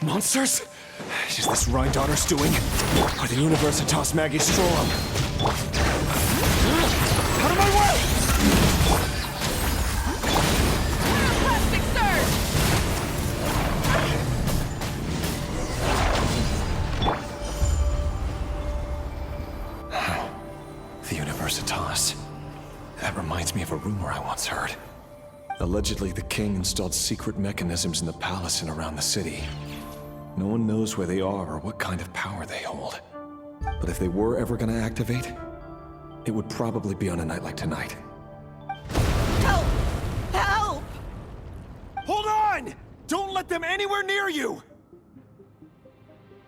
Monsters? Is this Rhindaughter's doing? Or the Universitas Magistrorum? Out of my way! Plastic surge! The Universitas. That reminds me of a rumor I once heard. Allegedly, the king installed secret mechanisms in the palace and around the city. No one knows where they are or what kind of power they hold. But if they were ever gonna activate, it would probably be on a night like tonight. Help! Help! Hold on! Don't let them anywhere near you!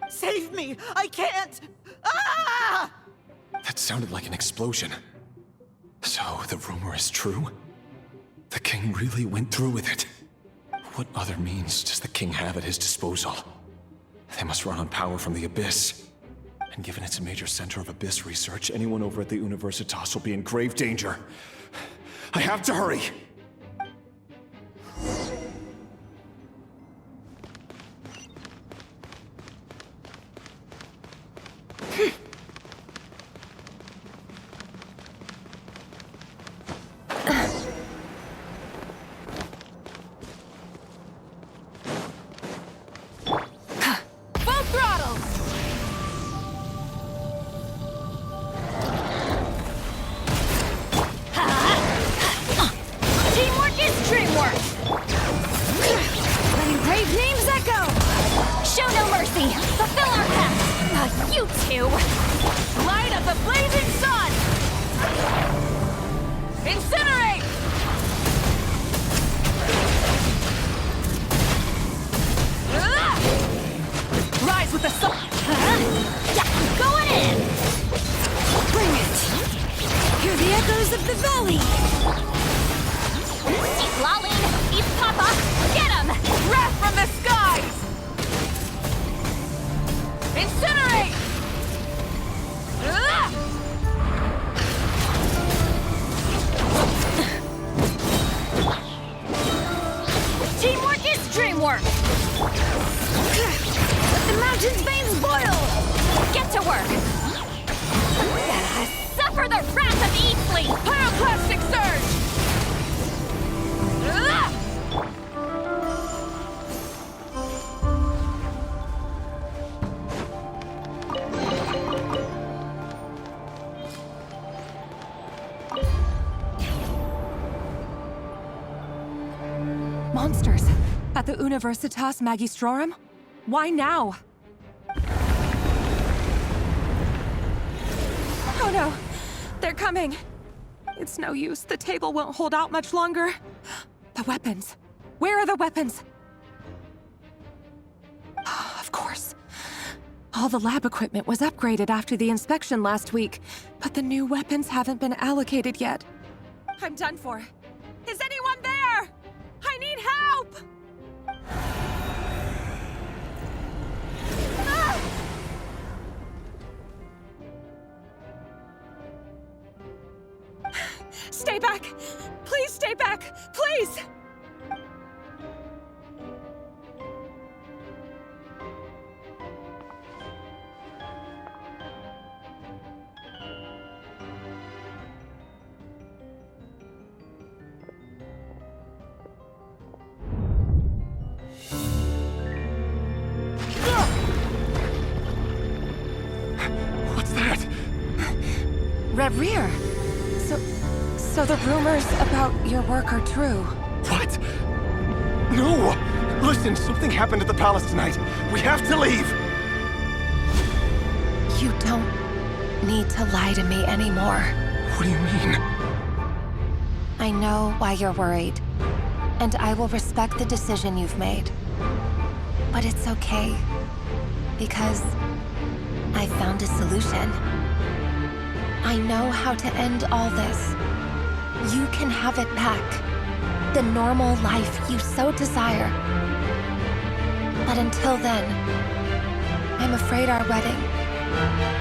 Save me! I can't! Ah! That sounded like an explosion. So, the rumor is true? The king really went through with it. What other means does the king have at his disposal? They must run on power from the Abyss. And given it's a major center of Abyss research, anyone over at the Universitas will be in grave danger. I have to hurry! Full throttle! Teamwork is dreamwork! Letting brave names echo! Show no mercy! Fulfill our pact! You two! Light of the blazing sun! Incinerate! Rise with the sun! Yeah, going in! Bring it! Hear the echoes of the valley! Lolling! Eat Papa! Get him! Wrath from the skies! Incinerate! Teamwork is dreamwork! Let the mountain's veins boil! Get to work! Suffer the wrath of E-Fleet! Pyroclastic surge! Monsters! At the Universitas Magistrorum? Why now? Oh no! They're coming! It's no use. The table won't hold out much longer. The weapons. Where are the weapons? Of course. All the lab equipment was upgraded after the inspection last week, but the new weapons haven't been allocated yet. I'm done for. Is anyone there? I need help! Ah! Stay back! Please stay back! Please! What's that? Red Rear! So the rumors about your work are true. What? No! Listen, something happened at the palace tonight. We have to leave! You don't need to lie to me anymore. What do you mean? I know why you're worried, and I will respect the decision you've made. But it's okay, because I found a solution. I know how to end all this. You can have it back. The normal life you so desire. But until then, I'm afraid our wedding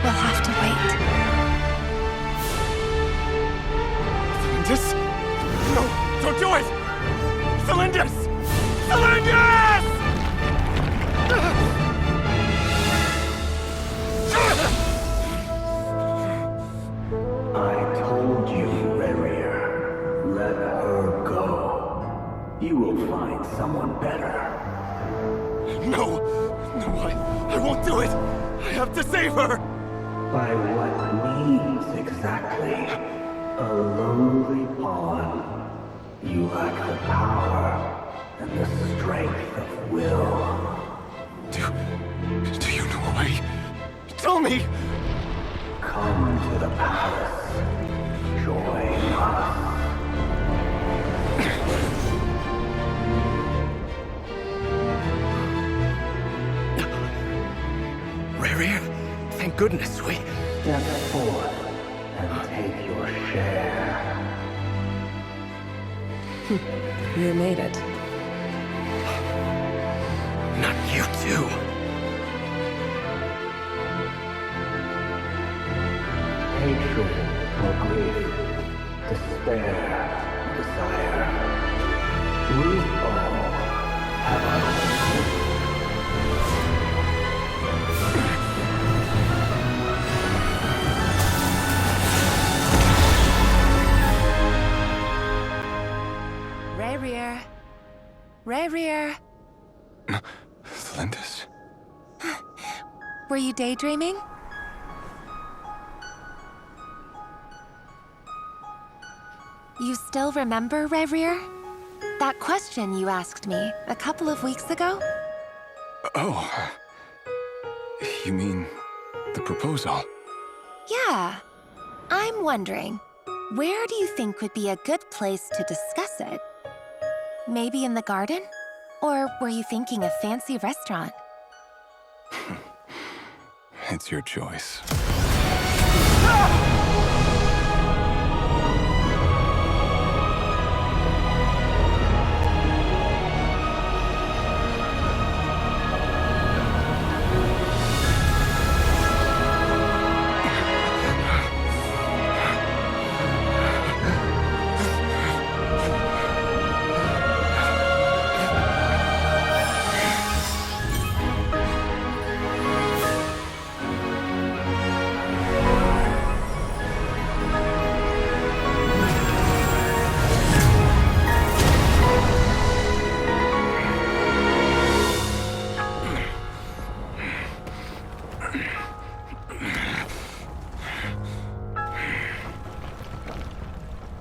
will have to wait. Celindus? No! Don't do it! Celindus! Celindus! I told you, Rarier. Let her go. You will find someone better. No! No, I won't do it! I have to save her! By what means exactly? A lowly pawn. You lack the power and the strength of will. Do you know why? Tell me! Come to the palace. Join us. Rarier, thank goodness we... Step forth and take your share. You made it. Not you too. Hatred or grief, despair, desire. We all have our own. Rarier. Rarier. Linus? Were you daydreaming? You still remember, Rarier? That question you asked me a couple of weeks ago? Oh. You mean the proposal? Yeah. I'm wondering, where do you think would be a good place to discuss it? Maybe in the garden? Or were you thinking a fancy restaurant? It's your choice.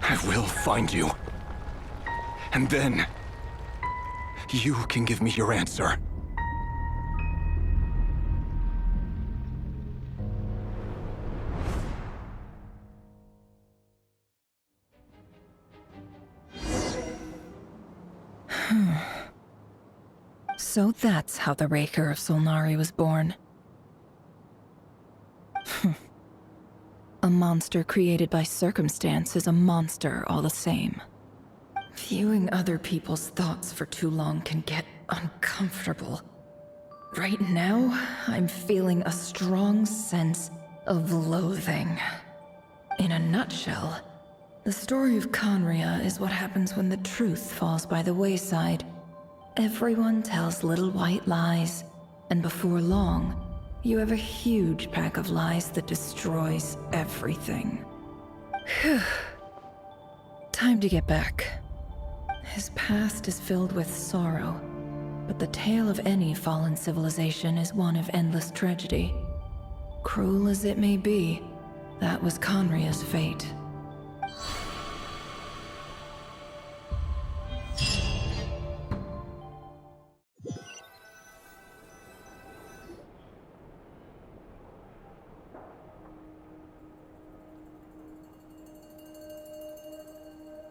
I will find you. And then... you can give me your answer. So that's how the Raker of Solnari was born. A monster created by circumstance is a monster all the same. Viewing other people's thoughts for too long can get uncomfortable. Right now, I'm feeling a strong sense of loathing. In a nutshell, the story of Conria is what happens when the truth falls by the wayside. Everyone tells little white lies, and before long, you have a huge pack of lies that destroys everything. Phew. Time to get back. His past is filled with sorrow, but the tale of any fallen civilization is one of endless tragedy. Cruel as it may be, that was Conria's fate.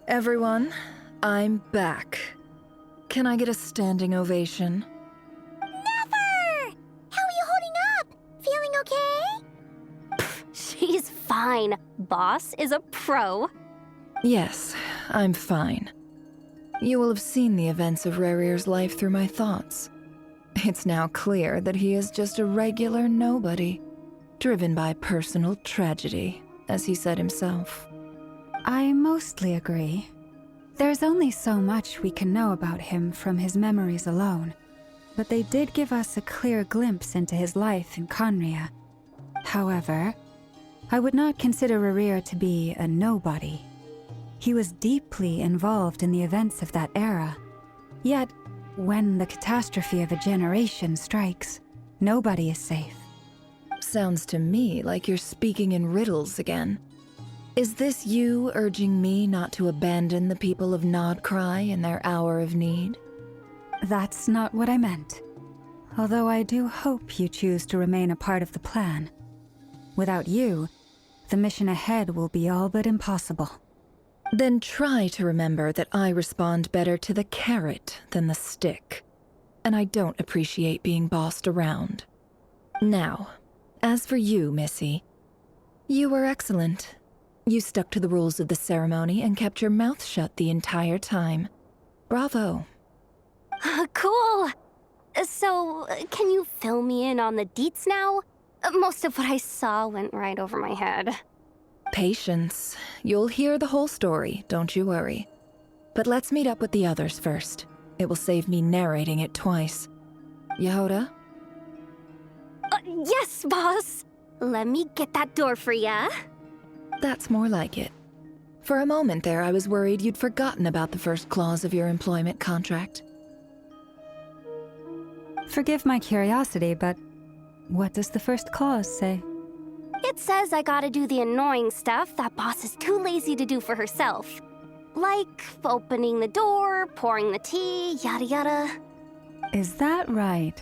Everyone, I'm back. Can I get a standing ovation? Never! How are you holding up? Feeling okay? She's fine. Boss is a pro. Yes, I'm fine. You will have seen the events of Rarier's life through my thoughts. It's now clear that he is just a regular nobody, driven by personal tragedy, as he said himself. I mostly agree. There's only so much we can know about him from his memories alone. but they did give us a clear glimpse into his life in Conria. However, I would not consider Rerir to be a nobody. He was deeply involved in the events of that era. Yet, when the catastrophe of a generation strikes, nobody is safe. Sounds to me like you're speaking in riddles again. Is this you urging me not to abandon the people of Nodcry in their hour of need? That's not what I meant. Although I do hope you choose to remain a part of the plan. Without you, the mission ahead will be all but impossible. Then try to remember that I respond better to the carrot than the stick. And I don't appreciate being bossed around. Now, as for you, Missy, you were excellent. You stuck to the rules of the ceremony and kept your mouth shut the entire time. Bravo. Cool! So, can you fill me in on the deets now? Most of what I saw went right over my head. Patience. You'll hear the whole story, don't you worry. But let's meet up with the others first. It will save me narrating it twice. Yehoda? Yes, boss! Let me get that door for ya. That's more like it. For a moment there, I was worried you'd forgotten about the first clause of your employment contract. Forgive my curiosity, but what does the first clause say? It says I gotta do the annoying stuff that boss is too lazy to do for herself. Like opening the door, pouring the tea, yada yada. Is that right?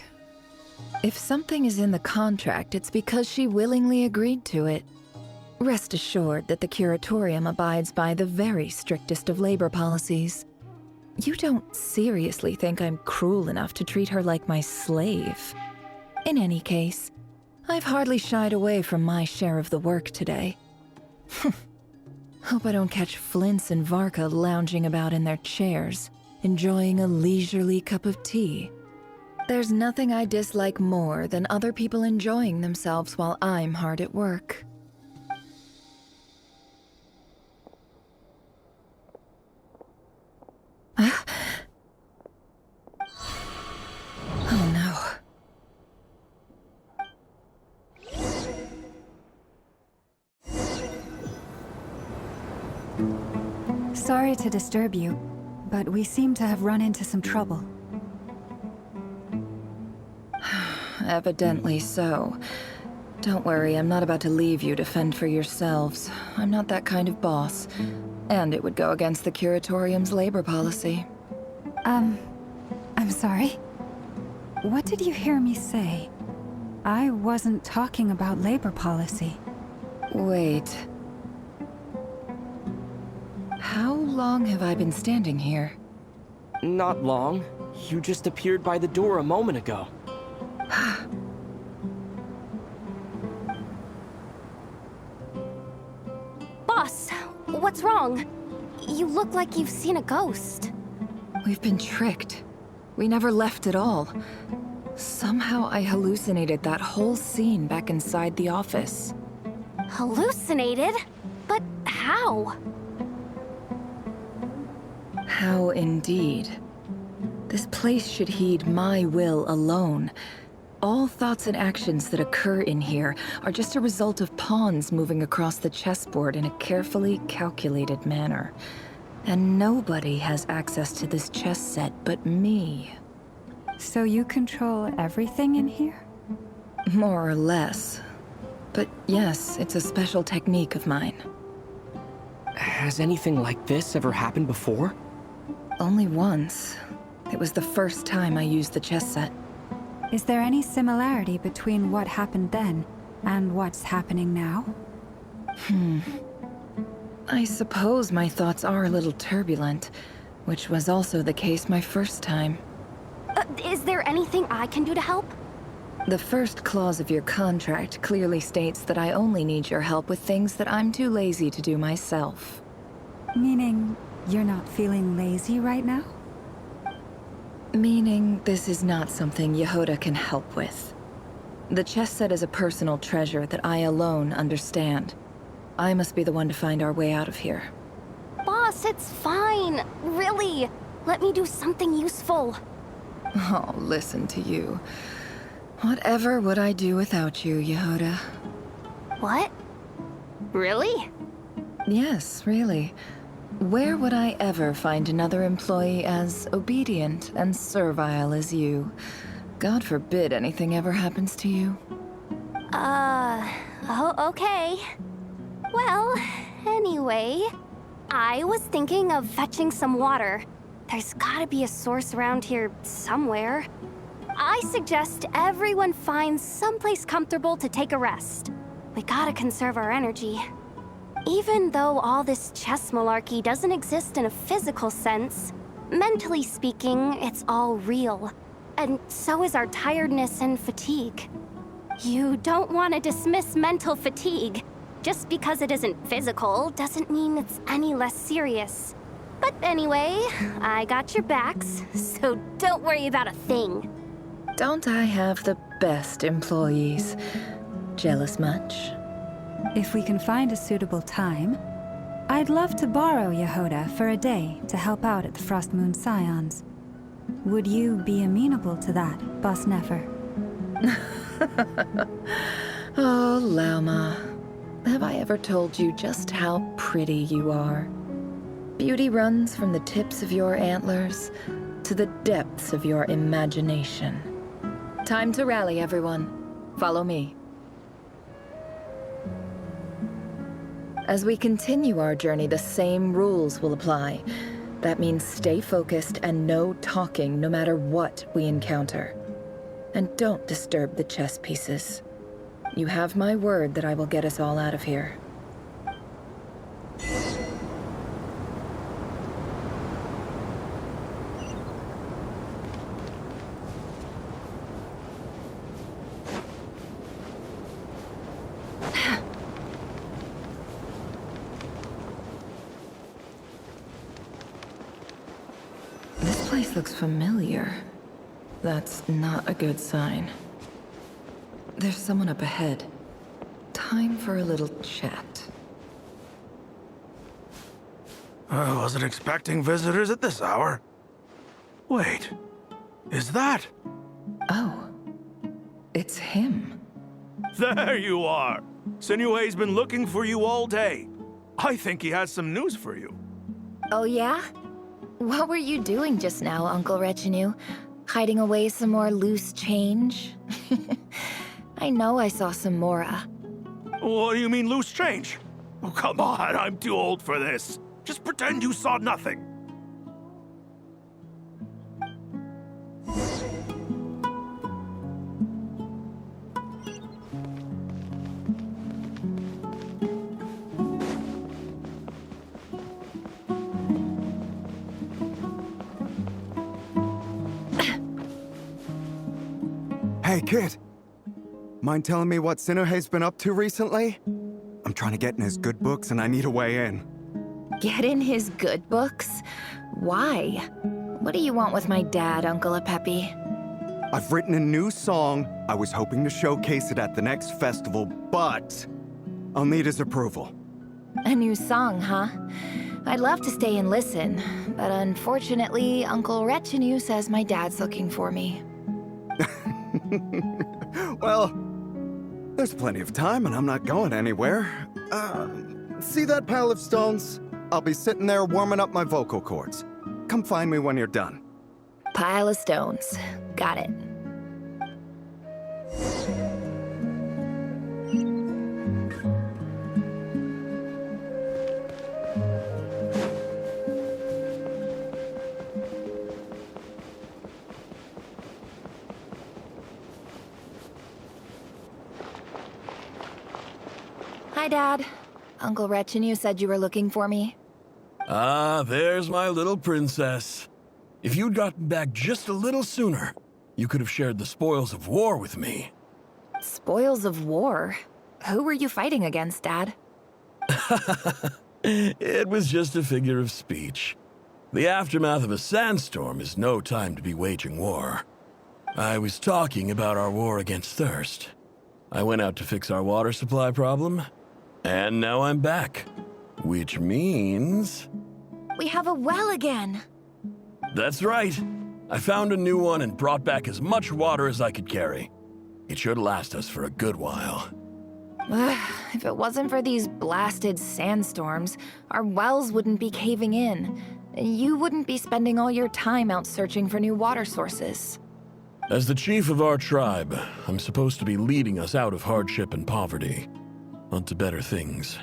If something is in the contract, it's because she willingly agreed to it. Rest assured that the Curatorium abides by the very strictest of labor policies. You don't seriously think I'm cruel enough to treat her like my slave? In any case, I've hardly shied away from my share of the work today. Hope I don't catch Flintz and Varka lounging about in their chairs, enjoying a leisurely cup of tea. There's nothing I dislike more than other people enjoying themselves while I'm hard at work. Oh no. Sorry to disturb you, but we seem to have run into some trouble. Evidently so. Don't worry, I'm not about to leave you to fend for yourselves. I'm not that kind of boss. And it would go against the Curatorium's labor policy. I'm sorry. What did you hear me say? I wasn't talking about labor policy. Wait. How long have I been standing here? Not long. You just appeared by the door a moment ago. Boss, what's wrong? You look like you've seen a ghost. We've been tricked. We never left at all. Somehow I hallucinated that whole scene back inside the office. Hallucinated? But how? How indeed. This place should heed my will alone. All thoughts and actions that occur in here are just a result of pawns moving across the chessboard in a carefully calculated manner. And nobody has access to this chess set but me. So you control everything in here? More or less. But yes, it's a special technique of mine. Has anything like this ever happened before? Only once. It was the first time I used the chess set. Is there any similarity between what happened then and what's happening now? I suppose my thoughts are a little turbulent, which was also the case my first time. Is there anything I can do to help? The first clause of your contract clearly states that I only need your help with things that I'm too lazy to do myself. Meaning, you're not feeling lazy right now? Meaning, this is not something Yehoda can help with. The chess set is a personal treasure that I alone understand. I must be the one to find our way out of here. Boss, it's fine. Really. Let me do something useful. Oh, listen to you. Whatever would I do without you, Yehoda? What? Really? Yes, really. Where would I ever find another employee as obedient and servile as you? God forbid anything ever happens to you. Oh, okay. Well, anyway, I was thinking of fetching some water. There's gotta be a source around here somewhere. I suggest everyone finds someplace comfortable to take a rest. We gotta conserve our energy. Even though all this chess malarkey doesn't exist in a physical sense, mentally speaking, it's all real. And so is our tiredness and fatigue. You don't want to dismiss mental fatigue. Just because it isn't physical doesn't mean it's any less serious. But anyway, I got your backs, so don't worry about a thing. Don't I have the best employees? Jealous much? If we can find a suitable time, I'd love to borrow Yehoda for a day to help out at the Frostmoon Scions. Would you be amenable to that, Boss Nefer? Oh, Lauma. Have I ever told you just how pretty you are? Beauty runs from the tips of your antlers to the depths of your imagination. Time to rally, everyone. Follow me. As we continue our journey, the same rules will apply. That means stay focused and no talking no matter what we encounter. And don't disturb the chess pieces. You have my word that I will get us all out of here. This place looks familiar. That's not a good sign. There's someone up ahead. Time for a little chat. I wasn't expecting visitors at this hour. Wait, is that? Oh, it's him. There you are! Sinue's been looking for you all day. I think he has some news for you. Oh yeah? What were you doing just now, Uncle Retinue? Hiding away some more loose change? I know I saw some Mora. What do you mean loose change? Oh, come on, I'm too old for this. Just pretend you saw nothing. Hey, kid. Mind telling me what Sinuhe's been up to recently? I'm trying to get in his good books and I need a way in. Get in his good books? Why? What do you want with my dad, Uncle Apepi? I've written a new song. I was hoping to showcase it at the next festival, but I'll need his approval. A new song, huh? I'd love to stay and listen, but unfortunately, Uncle Retinue says my dad's looking for me. Well, there's plenty of time and I'm not going anywhere. See that pile of stones? I'll be sitting there warming up my vocal cords. Come find me when you're done. Pile of stones. Got it. Hi, Dad. Uncle Retinue said you were looking for me. Ah, there's my little princess. If you'd gotten back just a little sooner, you could have shared the spoils of war with me. Spoils of war? Who were you fighting against, Dad? It was just a figure of speech. The aftermath of a sandstorm is no time to be waging war. I was talking about our war against thirst. I went out to fix our water supply problem, and now I'm back. Which means... We have a well again. That's right. I found a new one and brought back as much water as I could carry. It should last us for a good while. If it wasn't for these blasted sandstorms, our wells wouldn't be caving in. You wouldn't be spending all your time out searching for new water sources. As the chief of our tribe, I'm supposed to be leading us out of hardship and poverty, onto better things.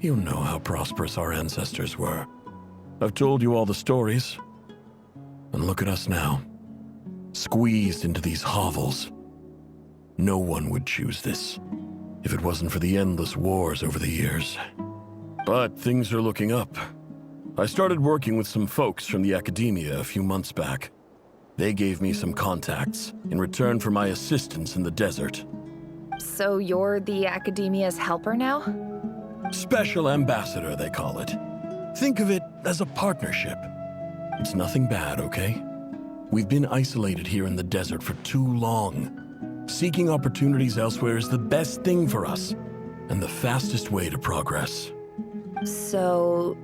You know how prosperous our ancestors were. I've told you all the stories. And look at us now, squeezed into these hovels. No one would choose this, if it wasn't for the endless wars over the years. But things are looking up. I started working with some folks from the academia a few months back. They gave me some contacts in return for my assistance in the desert. So you're the academia's helper now? Special ambassador, they call it. Think of it as a partnership. It's nothing bad, okay? We've been isolated here in the desert for too long. Seeking opportunities elsewhere is the best thing for us, and the fastest way to progress. So,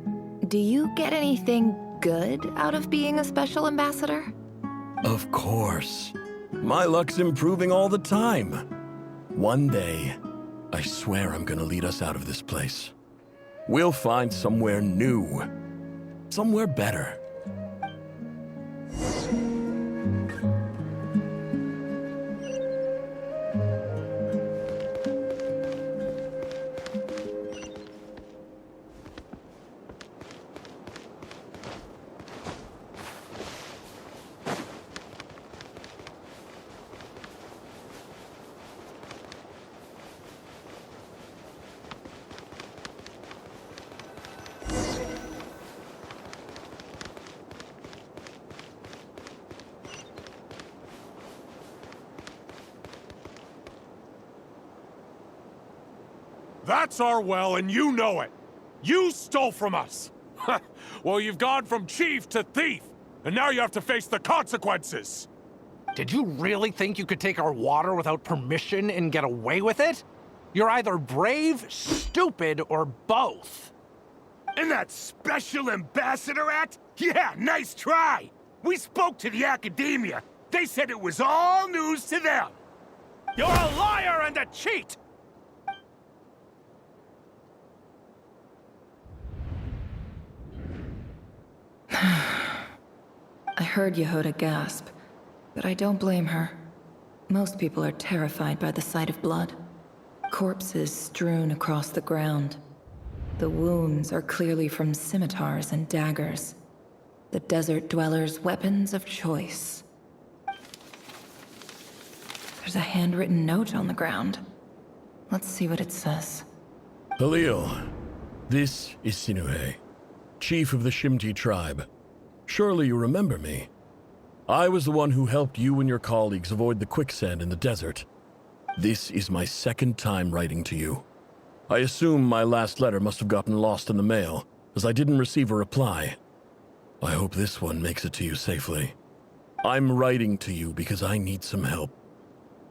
do you get anything good out of being a special ambassador? Of course. My luck's improving all the time. One day, I swear I'm gonna lead us out of this place. We'll find somewhere new. Somewhere better. That's our well, and you know it. You stole from us. Well, you've gone from chief to thief, and now you have to face the consequences. Did you really think you could take our water without permission and get away with it? You're either brave, stupid, or both. And that special ambassador act? Yeah, nice try. We spoke to the academia. They said it was all news to them. You're a liar and a cheat! I heard Yehuda gasp, but I don't blame her. Most people are terrified by the sight of blood. Corpses strewn across the ground. The wounds are clearly from scimitars and daggers. The desert dwellers' weapons of choice. There's a handwritten note on the ground. Let's see what it says. Halil, this is Sinuhe, chief of the Shimti tribe. Surely you remember me. I was the one who helped you and your colleagues avoid the quicksand in the desert. This is my second time writing to you. I assume my last letter must have gotten lost in the mail, as I didn't receive a reply. I hope this one makes it to you safely. I'm writing to you because I need some help.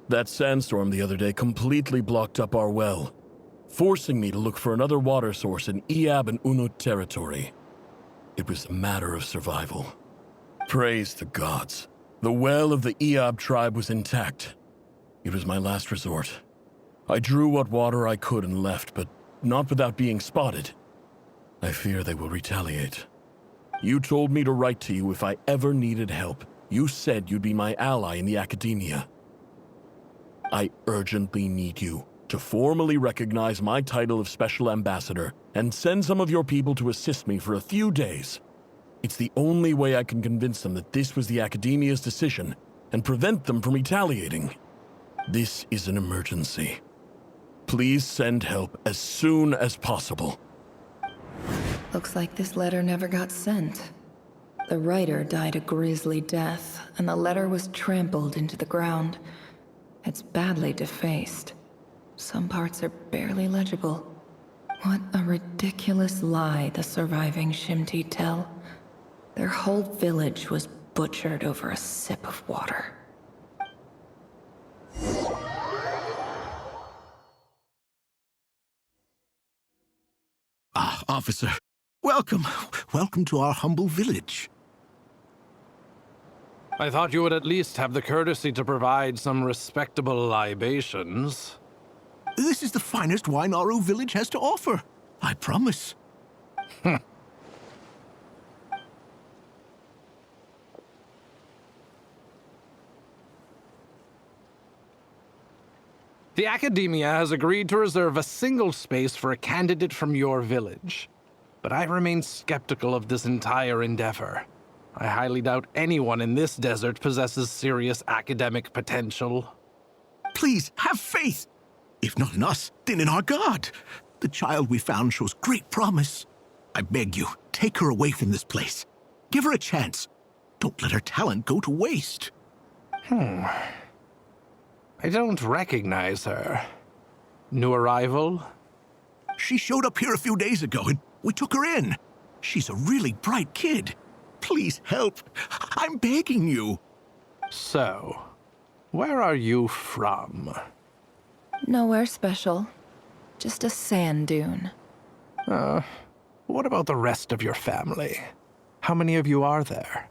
That sandstorm the other day completely blocked up our well, forcing me to look for another water source in Iab and Unut territory. It was a matter of survival. Praise the gods. The well of the Iab tribe was intact. It was my last resort. I drew what water I could and left, but not without being spotted. I fear they will retaliate. You told me to write to you if I ever needed help. You said you'd be my ally in the academia. I urgently need you to formally recognize my title of Special Ambassador and send some of your people to assist me for a few days. It's the only way I can convince them that this was the academia's decision and prevent them from retaliating. This is an emergency. Please send help as soon as possible. Looks like this letter never got sent. The writer died a grisly death, and the letter was trampled into the ground. It's badly defaced. Some parts are barely legible. What a ridiculous lie the surviving Shimti tell. Their whole village was butchered over a sip of water. Ah, officer. Welcome. Welcome to our humble village. I thought you would at least have the courtesy to provide some respectable libations. This is the finest wine Aru village has to offer. I promise. The Academia has agreed to reserve a single space for a candidate from your village. But I remain skeptical of this entire endeavor. I highly doubt anyone in this desert possesses serious academic potential. Please, have faith. If not in us, then in our god. The child we found shows great promise. I beg you, take her away from this place. Give her a chance. Don't let her talent go to waste. I don't recognize her. New arrival? She showed up here a few days ago and we took her in. She's a really bright kid. Please help. I'm begging you. So, where are you from? Nowhere special. Just a sand dune. What about the rest of your family? How many of you are there?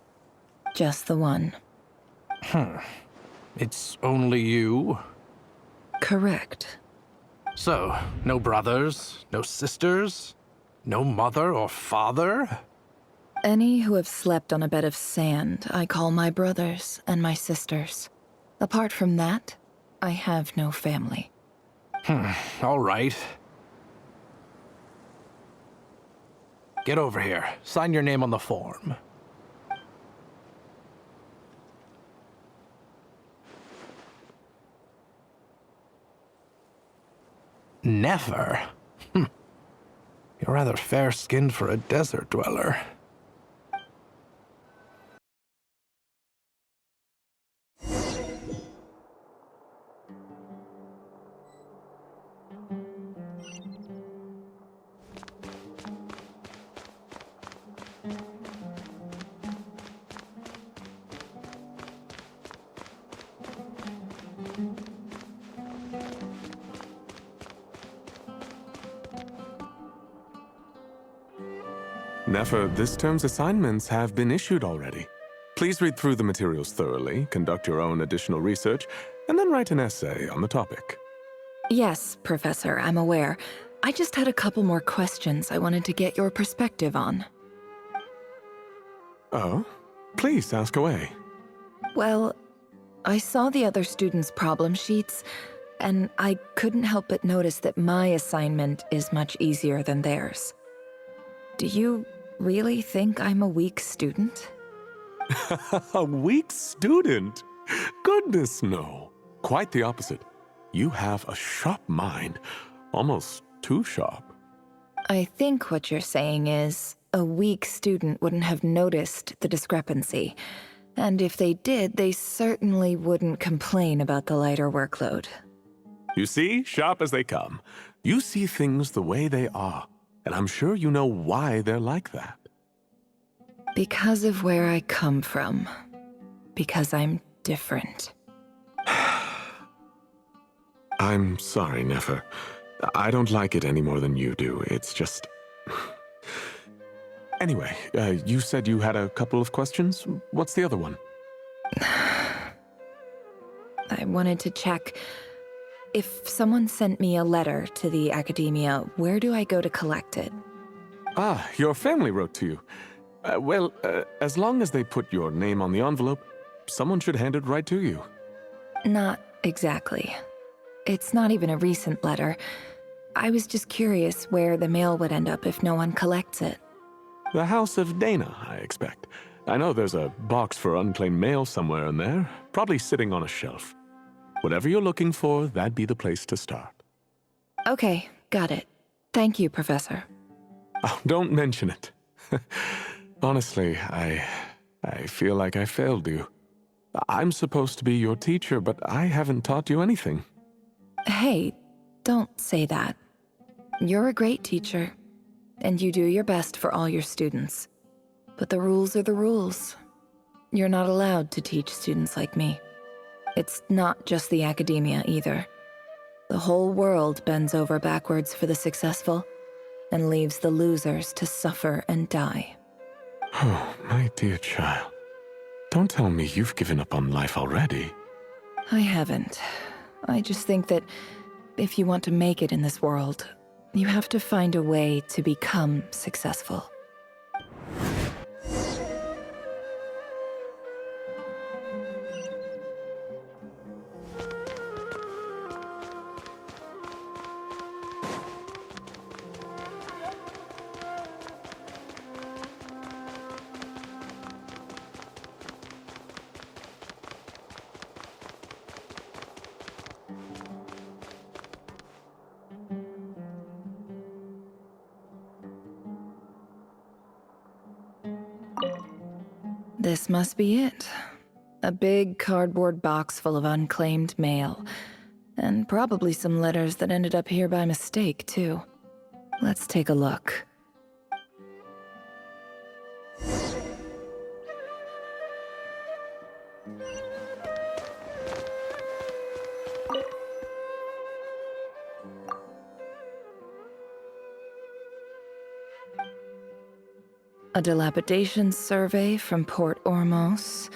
Just the one. It's only you? Correct. So, no brothers, no sisters, no mother or father? Any who have slept on a bed of sand, I call my brothers and my sisters. Apart from that, I have no family. All right. Get over here. Sign your name on the form. Never? You're rather fair-skinned for a desert dweller. Nefer, this term's assignments have been issued already. Please read through the materials thoroughly, conduct your own additional research, and then write an essay on the topic. Yes, Professor, I'm aware. I just had a couple more questions I wanted to get your perspective on. Oh? Please ask away. Well, I saw the other students' problem sheets, and I couldn't help but notice that my assignment is much easier than theirs. Do you really think I'm a weak student? A weak student? Goodness, no. Quite the opposite. You have a sharp mind. Almost too sharp. I think what you're saying is, a weak student wouldn't have noticed the discrepancy. And if they did, they certainly wouldn't complain about the lighter workload. You see, sharp as they come. You see things the way they are. And I'm sure you know why they're like that. Because of where I come from. Because I'm different. I'm sorry, Nefer. I don't like it any more than you do. It's just... Anyway, you said you had a couple of questions. What's the other one? I wanted to check... If someone sent me a letter to the Academia, where do I go to collect it? Ah, your family wrote to you. Well, as long as they put your name on the envelope, someone should hand it right to you. Not exactly. It's not even a recent letter. I was just curious where the mail would end up if no one collects it. The House of Dana, I expect. I know there's a box for unclaimed mail somewhere in there, probably sitting on a shelf. Whatever you're looking for, that'd be the place to start. Okay, got it. Thank you, Professor. Oh, don't mention it. Honestly, I feel like I failed you. I'm supposed to be your teacher, but I haven't taught you anything. Hey, don't say that. You're a great teacher, and you do your best for all your students. But the rules are the rules. You're not allowed to teach students like me. It's not just the Academia, either. The whole world bends over backwards for the successful, and leaves the losers to suffer and die. Oh, my dear child. Don't tell me you've given up on life already. I haven't. I just think that if you want to make it in this world, you have to find a way to become successful. This must be it. A big cardboard box full of unclaimed mail. And probably some letters that ended up here by mistake, too. Let's take a look. A dilapidation survey from Port Ormos.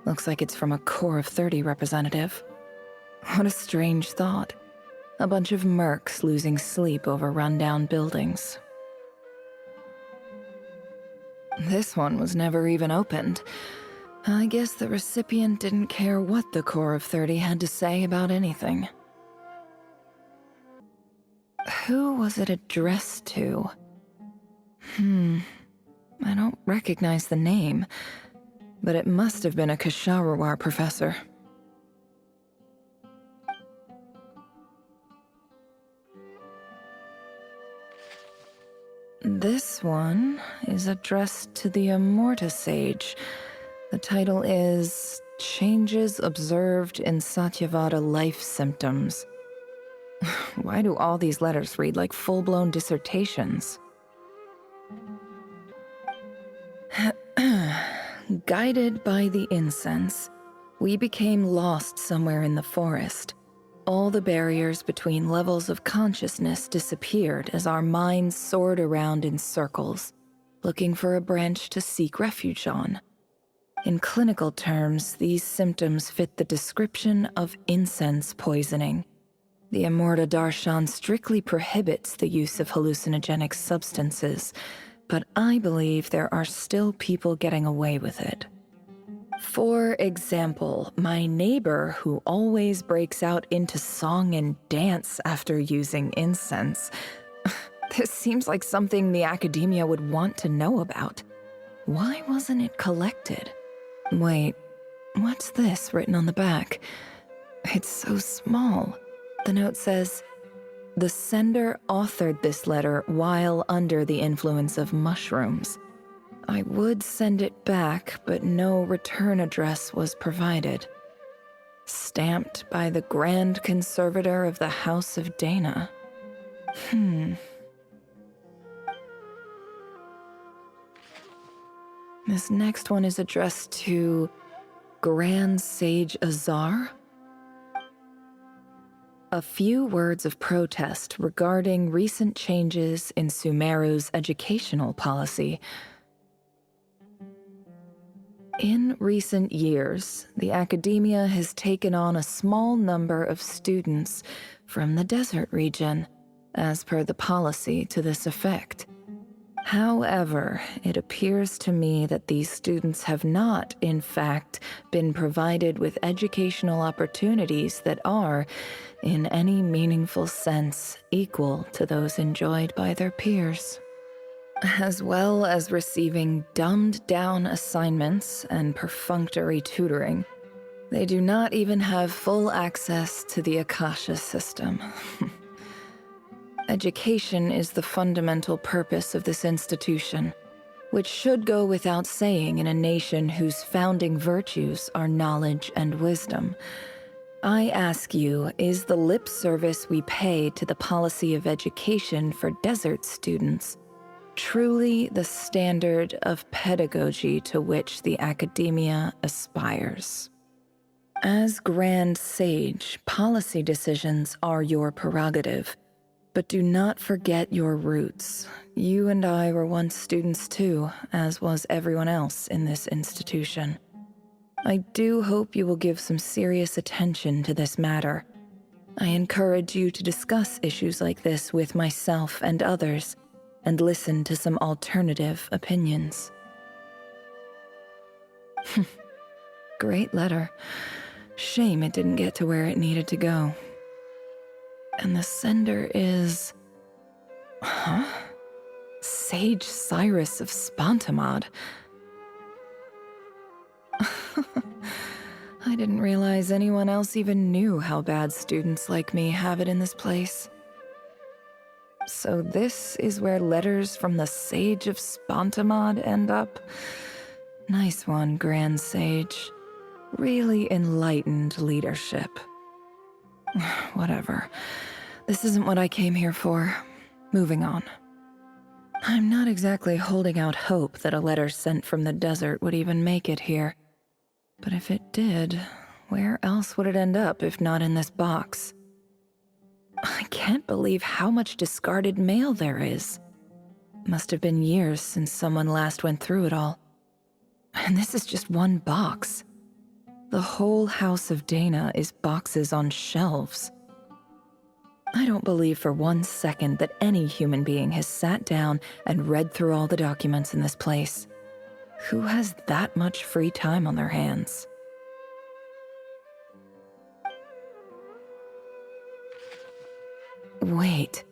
Looks like it's from a Core of 30 representative. What a strange thought. A bunch of mercs losing sleep over rundown buildings. This one was never even opened. I guess the recipient didn't care what the Core of 30 had to say about anything. Who was it addressed to? I don't recognize the name, but it must have been a Kasharawar professor. This one is addressed to the Immorta Sage. The title is Changes Observed in Satyavada Life Symptoms. Why do all these letters read like full-blown dissertations? Guided by the incense, we became lost somewhere in the forest. All the barriers between levels of consciousness disappeared as our minds soared around in circles, looking for a branch to seek refuge on. In clinical terms, these symptoms fit the description of incense poisoning. The Immorta Darshan strictly prohibits the use of hallucinogenic substances, but I believe there are still people getting away with it. For example, my neighbor who always breaks out into song and dance after using incense. This seems like something the academia would want to know about. Why wasn't it collected? Wait, what's this written on the back? It's so small. The note says, "The sender authored this letter while under the influence of mushrooms. I would send it back, but no return address was provided. Stamped by the Grand Conservator of the House of Dana." This next one is addressed to Grand Sage Azar. A few words of protest regarding recent changes in Sumeru's educational policy. In recent years, the academia has taken on a small number of students from the desert region, as per the policy to this effect. However, it appears to me that these students have not, in fact, been provided with educational opportunities that are, in any meaningful sense, equal to those enjoyed by their peers. As well as receiving dumbed-down assignments and perfunctory tutoring, they do not even have full access to the Akasha system. Education is the fundamental purpose of this institution, which should go without saying in a nation whose founding virtues are knowledge and wisdom. I ask you, is the lip service we pay to the policy of education for desert students truly the standard of pedagogy to which the academia aspires? As Grand Sage, policy decisions are your prerogative. But do not forget your roots. You and I were once students too, as was everyone else in this institution. I do hope you will give some serious attention to this matter. I encourage you to discuss issues like this with myself and others, and listen to some alternative opinions. Great letter. Shame it didn't get to where it needed to go. And the sender is... Huh? Sage Cyrus of Spontamod. I didn't realize anyone else even knew how bad students like me have it in this place. So this is where letters from the Sage of Spontamod end up? Nice one, Grand Sage. Really enlightened leadership. Whatever. This isn't what I came here for. Moving on. I'm not exactly holding out hope that a letter sent from the desert would even make it here. But if it did, where else would it end up if not in this box? I can't believe how much discarded mail there is. Must have been years since someone last went through it all. And this is just one box. The whole house of Dana is boxes on shelves. I don't believe for 1 second that any human being has sat down and read through all the documents in this place. Who has that much free time on their hands? Wait,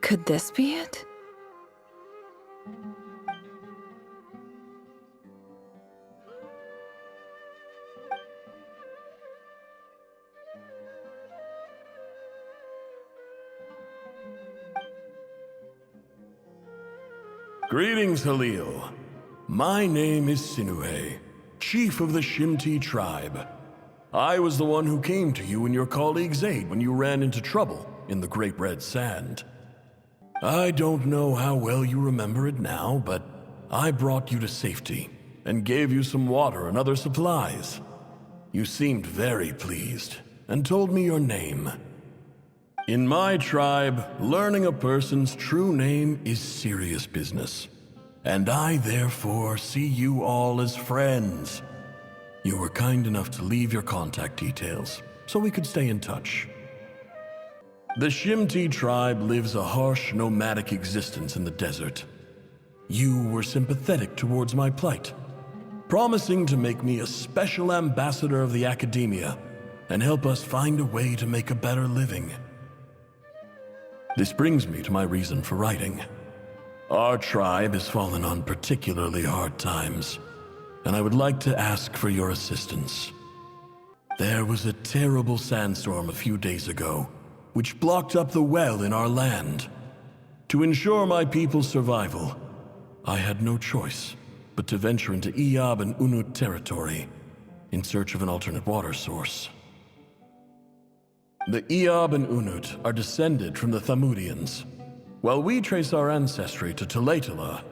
could this be it? Greetings, Halil. My name is Sinuhe, chief of the Shimti tribe. I was the one who came to you and your colleague's aid when you ran into trouble in the Great Red Sand. I don't know how well you remember it now, but I brought you to safety and gave you some water and other supplies. You seemed very pleased and told me your name. In my tribe, learning a person's true name is serious business. And I therefore see you all as friends. You were kind enough to leave your contact details, so we could stay in touch. The Shimti tribe lives a harsh, nomadic existence in the desert. You were sympathetic towards my plight, promising to make me a special ambassador of the academia and help us find a way to make a better living. This brings me to my reason for writing. Our tribe has fallen on particularly hard times, and I would like to ask for your assistance. There was a terrible sandstorm a few days ago, which blocked up the well in our land. To ensure my people's survival, I had no choice but to venture into Iyab and Unut territory in search of an alternate water source. The Iyab and Unut are descended from the Thamudians, while we trace our ancestry to Tulatala.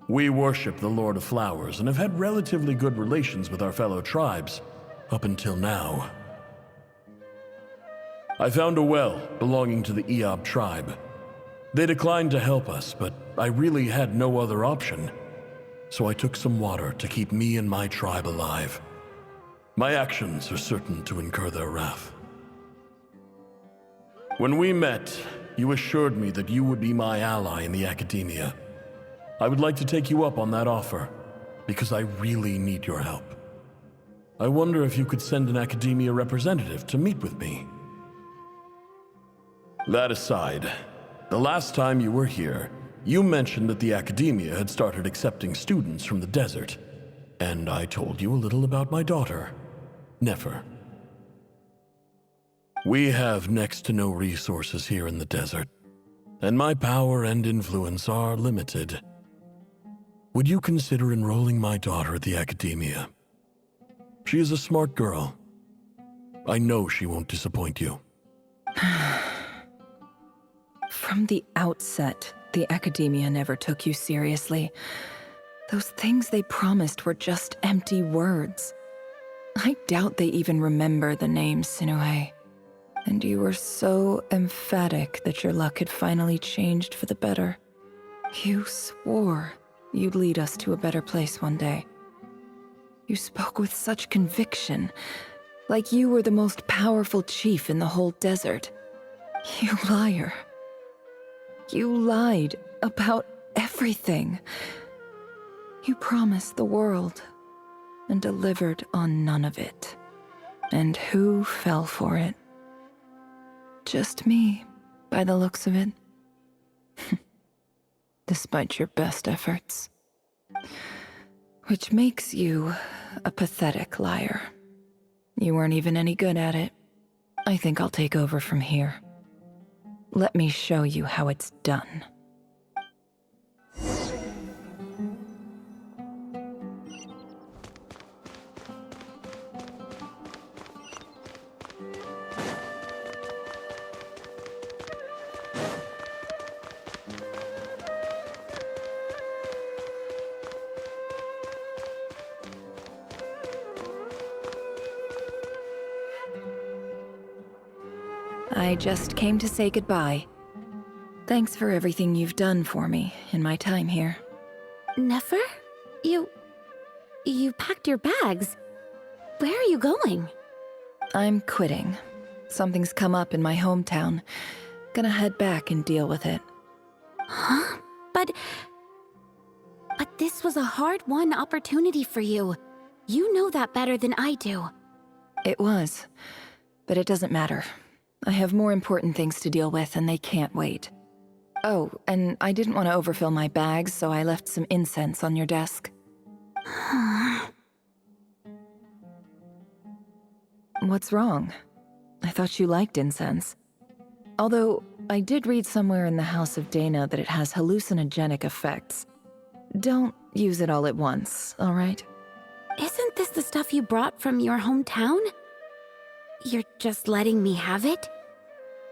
We worship the Lord of Flowers and have had relatively good relations with our fellow tribes up until now. I found a well belonging to the Iyab tribe. They declined to help us, but I really had no other option, so I took some water to keep me and my tribe alive. My actions are certain to incur their wrath. When we met, you assured me that you would be my ally in the academia. I would like to take you up on that offer, because I really need your help. I wonder if you could send an academia representative to meet with me. That aside, the last time you were here, you mentioned that the academia had started accepting students from the desert, and I told you a little about my daughter, Nefer. We have next to no resources here in the desert, and my power and influence are limited. Would you consider enrolling my daughter at the academia? She is a smart girl. I know she won't disappoint you. From the outset, the academia never took you seriously. Those things they promised were just empty words. I doubt they even remember the name Sinuhe. And you were so emphatic that your luck had finally changed for the better. You swore you'd lead us to a better place one day. You spoke with such conviction, like you were the most powerful chief in the whole desert. You liar. You lied about everything. You promised the world and delivered on none of it. And who fell for it? Just me, by the looks of it. Despite your best efforts. Which makes you a pathetic liar. You weren't even any good at it. I think I'll take over from here. Let me show you how it's done. I just came to say goodbye. Thanks for everything you've done for me in my time here. Nefer? You packed your bags. Where are you going? I'm quitting. Something's come up in my hometown. Gonna head back and deal with it. Huh? But this was a hard-won opportunity for you. You know that better than I do. It was, but it doesn't matter. I have more important things to deal with, and they can't wait. Oh, and I didn't want to overfill my bags, so I left some incense on your desk. What's wrong? I thought you liked incense. Although, I did read somewhere in the House of Dana that it has hallucinogenic effects. Don't use it all at once, all right? Isn't this the stuff you brought from your hometown? You're just letting me have it?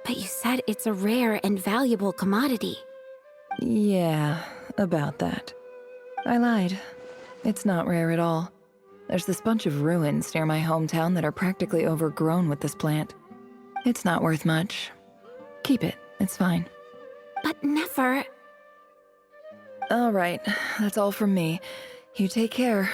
But you said it's a rare and valuable commodity. Yeah, about that. I lied. It's not rare at all. There's this bunch of ruins near my hometown that are practically overgrown with this plant. It's not worth much. Keep it, it's fine. But Nefer... All right, that's all from me. You take care.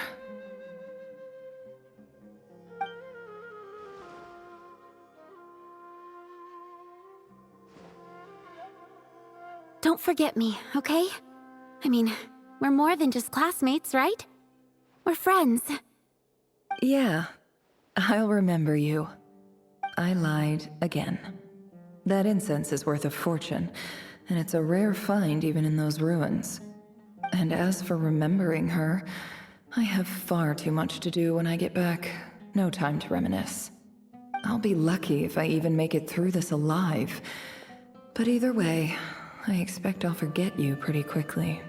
Don't forget me, okay? I mean, we're more than just classmates, right? We're friends. Yeah, I'll remember you. I lied again. That incense is worth a fortune, and it's a rare find even in those ruins. And as for remembering her, I have far too much to do when I get back. No time to reminisce. I'll be lucky if I even make it through this alive. But either way, I expect I'll forget you pretty quickly.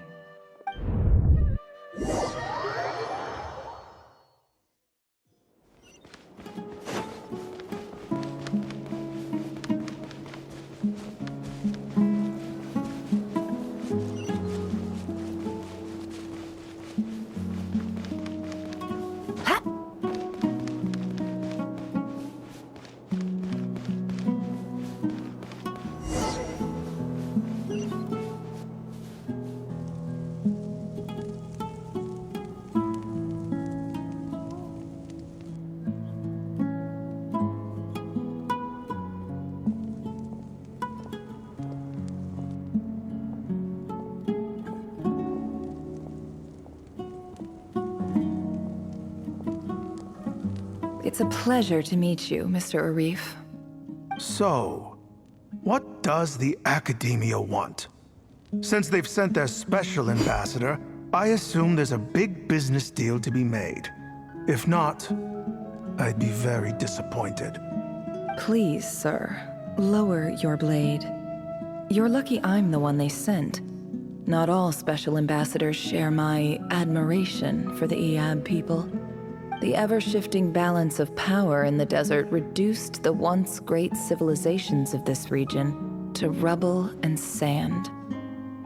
It's a pleasure to meet you, Mr. Arif. So, what does the Academia want? Since they've sent their special ambassador, I assume there's a big business deal to be made. If not, I'd be very disappointed. Please, sir, lower your blade. You're lucky I'm the one they sent. Not all special ambassadors share my admiration for the Iab people. The ever-shifting balance of power in the desert reduced the once great civilizations of this region to rubble and sand.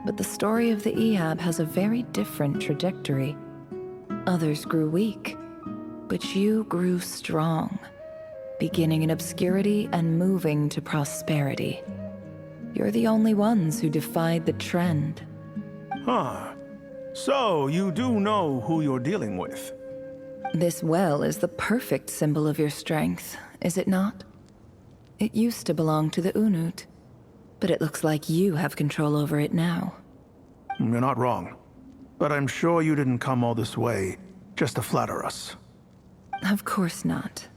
But the story of the Iab has a very different trajectory. Others grew weak, but you grew strong, beginning in obscurity and moving to prosperity. You're the only ones who defied the trend. Huh. So, you do know who you're dealing with? This well is the perfect symbol of your strength, is it not? It used to belong to the Unut, but it looks like you have control over it now. You're not wrong. But I'm sure you didn't come all this way just to flatter us. Of course not.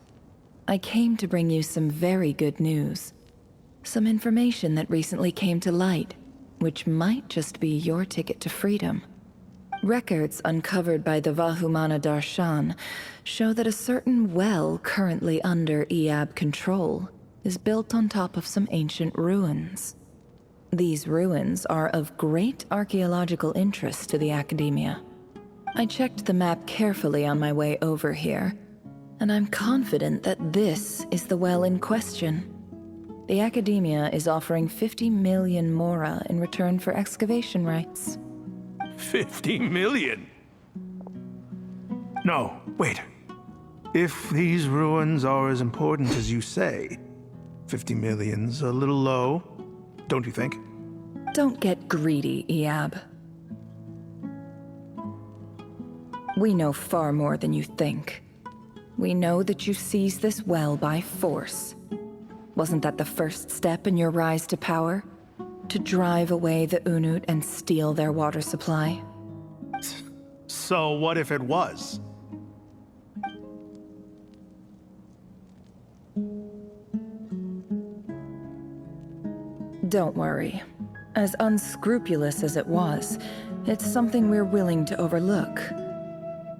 I came to bring you some very good news. Some information that recently came to light, which might just be your ticket to freedom. Records uncovered by the Vahumana Darshan show that a certain well currently under Iab control is built on top of some ancient ruins. These ruins are of great archaeological interest to the Academia. I checked the map carefully on my way over here, and I'm confident that this is the well in question. The Academia is offering 50 million mora in return for excavation rights. 50 million? No, wait. If these ruins are as important as you say, 50 million's a little low, don't you think? Don't get greedy, Iab. We know far more than you think. We know that you seized this well by force. Wasn't that the first step in your rise to power? To drive away the Unut and steal their water supply? So what if it was? Don't worry. As unscrupulous as it was, it's something we're willing to overlook.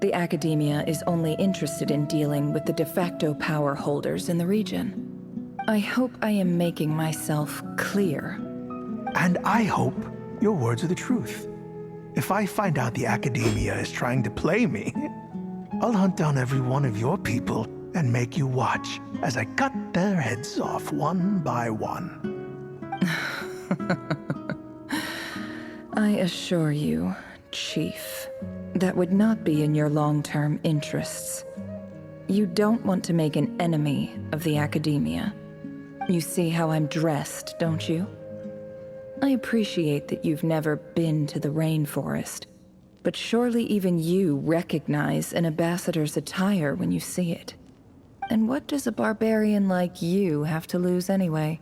The Academia is only interested in dealing with the de facto power holders in the region. I hope I am making myself clear. And I hope your words are the truth. If I find out the Academia is trying to play me, I'll hunt down every one of your people and make you watch as I cut their heads off one by one. I assure you, Chief, that would not be in your long-term interests. You don't want to make an enemy of the Academia. You see how I'm dressed, don't you? I appreciate that you've never been to the rainforest, but surely even you recognize an ambassador's attire when you see it. And what does a barbarian like you have to lose anyway?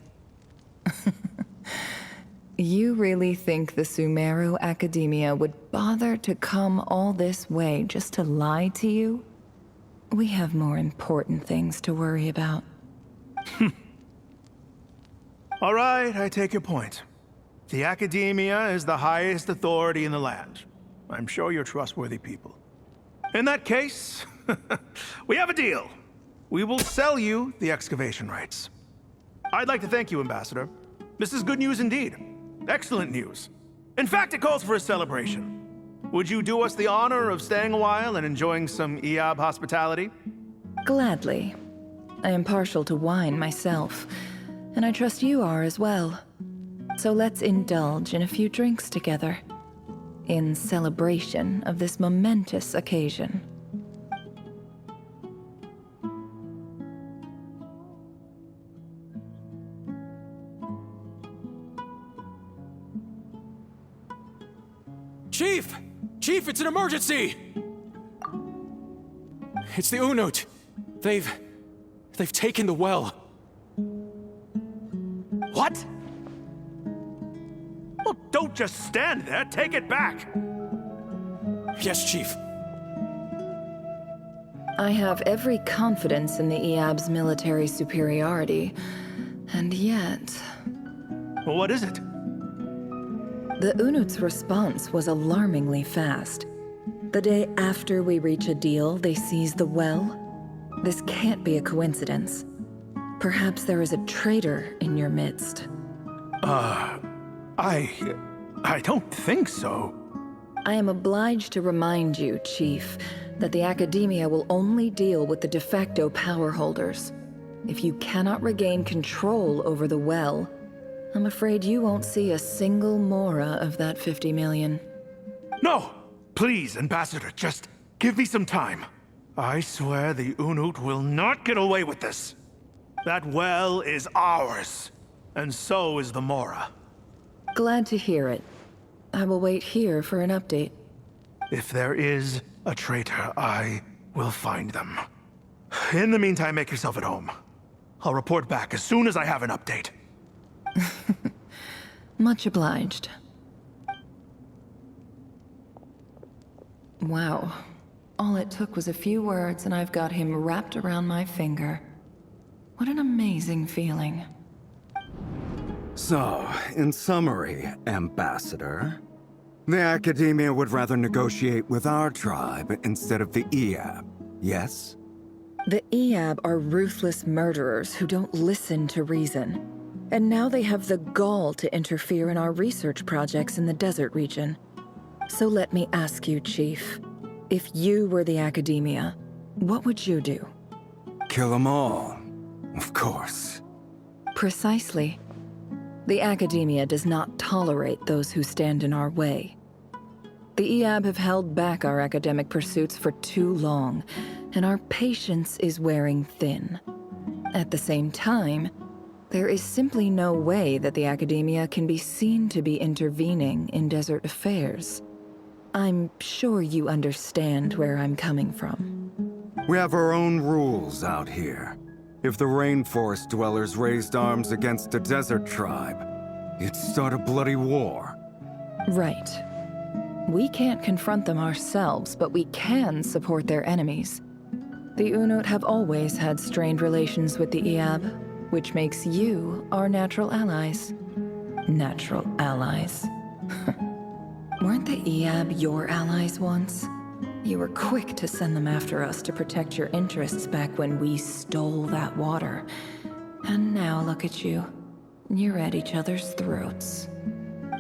You really think the Sumeru Academia would bother to come all this way just to lie to you? We have more important things to worry about. All right, I take your point. The Academia is the highest authority in the land. I'm sure you're trustworthy people. In that case, we have a deal. We will sell you the excavation rights. I'd like to thank you, Ambassador. This is good news indeed. Excellent news. In fact, it calls for a celebration. Would you do us the honor of staying a while and enjoying some Iab hospitality? Gladly. I am partial to wine myself, and I trust you are as well. So let's indulge in a few drinks together, in celebration of this momentous occasion. Chief! Chief, it's an emergency! It's the Unut. They've taken the well. What? Well, don't just stand there. Take it back. Yes, Chief. I have every confidence in the Iab's military superiority, and yet... Well, what is it? The Unut's response was alarmingly fast. The day after we reach a deal, they seize the well. This can't be a coincidence. Perhaps there is a traitor in your midst. I don't think so. I am obliged to remind you, Chief, that the Academia will only deal with the de facto power holders. If you cannot regain control over the well, I'm afraid you won't see a single mora of that 50 million. No! Please, Ambassador, just give me some time. I swear the Unut will not get away with this. That well is ours, and so is the mora. Glad to hear it. I will wait here for an update. If there is a traitor, I We'll find them. In the meantime, make yourself at home. I'll report back as soon as I have an update. Much obliged. Wow. All it took was a few words and I've got him wrapped around my finger. What an amazing feeling. So, in summary, Ambassador, the Academia would rather negotiate with our tribe instead of the Eab, yes? The Eab are ruthless murderers who don't listen to reason. And now they have the gall to interfere in our research projects in the desert region. So let me ask you, Chief. If you were the Academia, what would you do? Kill them all, of course. Precisely. The Academia does not tolerate those who stand in our way. The Eab have held back our academic pursuits for too long, and our patience is wearing thin. At the same time, there is simply no way that the Academia can be seen to be intervening in desert affairs. I'm sure you understand where I'm coming from. We have our own rules out here. If the rainforest dwellers raised arms against a desert tribe, it'd start a bloody war. Right. We can't confront them ourselves, but we can support their enemies. The Unut have always had strained relations with the Eab, which makes you our natural allies. Natural allies. Weren't the Eab your allies once? You were quick to send them after us to protect your interests back when we stole that water. And now look at you. You're at each other's throats.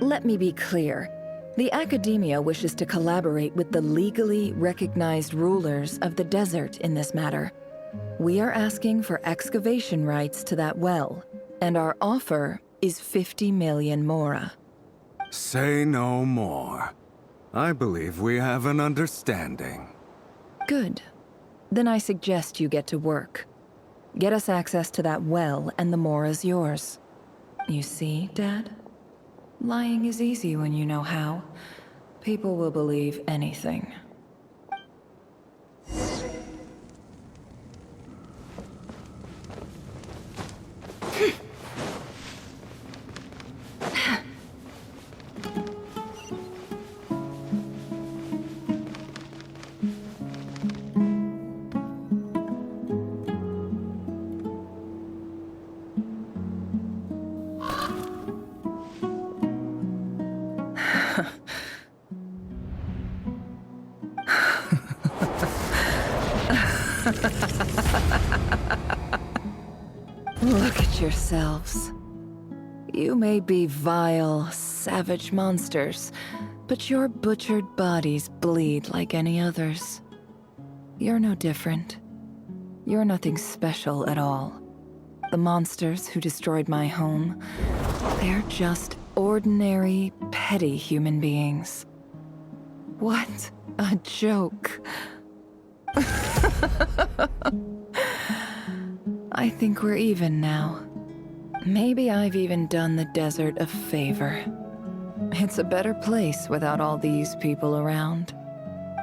Let me be clear. The Academia wishes to collaborate with the legally recognized rulers of the desert in this matter. We are asking for excavation rights to that well, and our offer is 50 million mora. Say no more. I believe we have an understanding. Good. Then I suggest you get to work. Get us access to that well, and the mora's yours. You see, Dad? Lying is easy when you know how. People will believe anything. Look at yourselves. You may be vile, savage monsters, but your butchered bodies bleed like any others. You're no different. You're nothing special at all. The monsters who destroyed my home, they're just ordinary, petty human beings. What a joke. I think we're even now. Maybe I've even done the desert a favor. It's a better place without all these people around.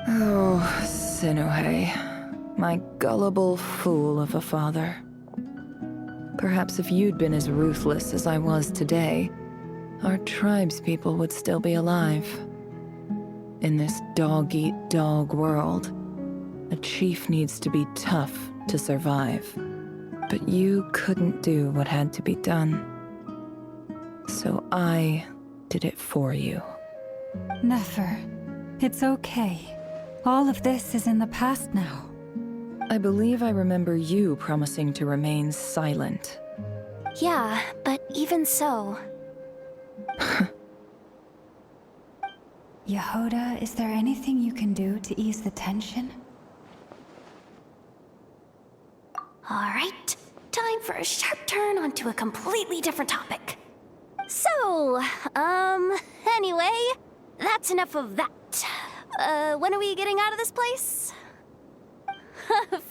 Oh, Sinuhe, my gullible fool of a father. Perhaps if you'd been as ruthless as I was today, our tribespeople would still be alive. In this dog-eat-dog world, a chief needs to be tough to survive. But you couldn't do what had to be done. So I did it for you. Nefer, it's okay. All of this is in the past now. I believe I remember you promising to remain silent. Yeah, but even so. Yehoda, is there anything you can do to ease the tension? Alright, time for a sharp turn onto a completely different topic. So, anyway, that's enough of that. When are we getting out of this place?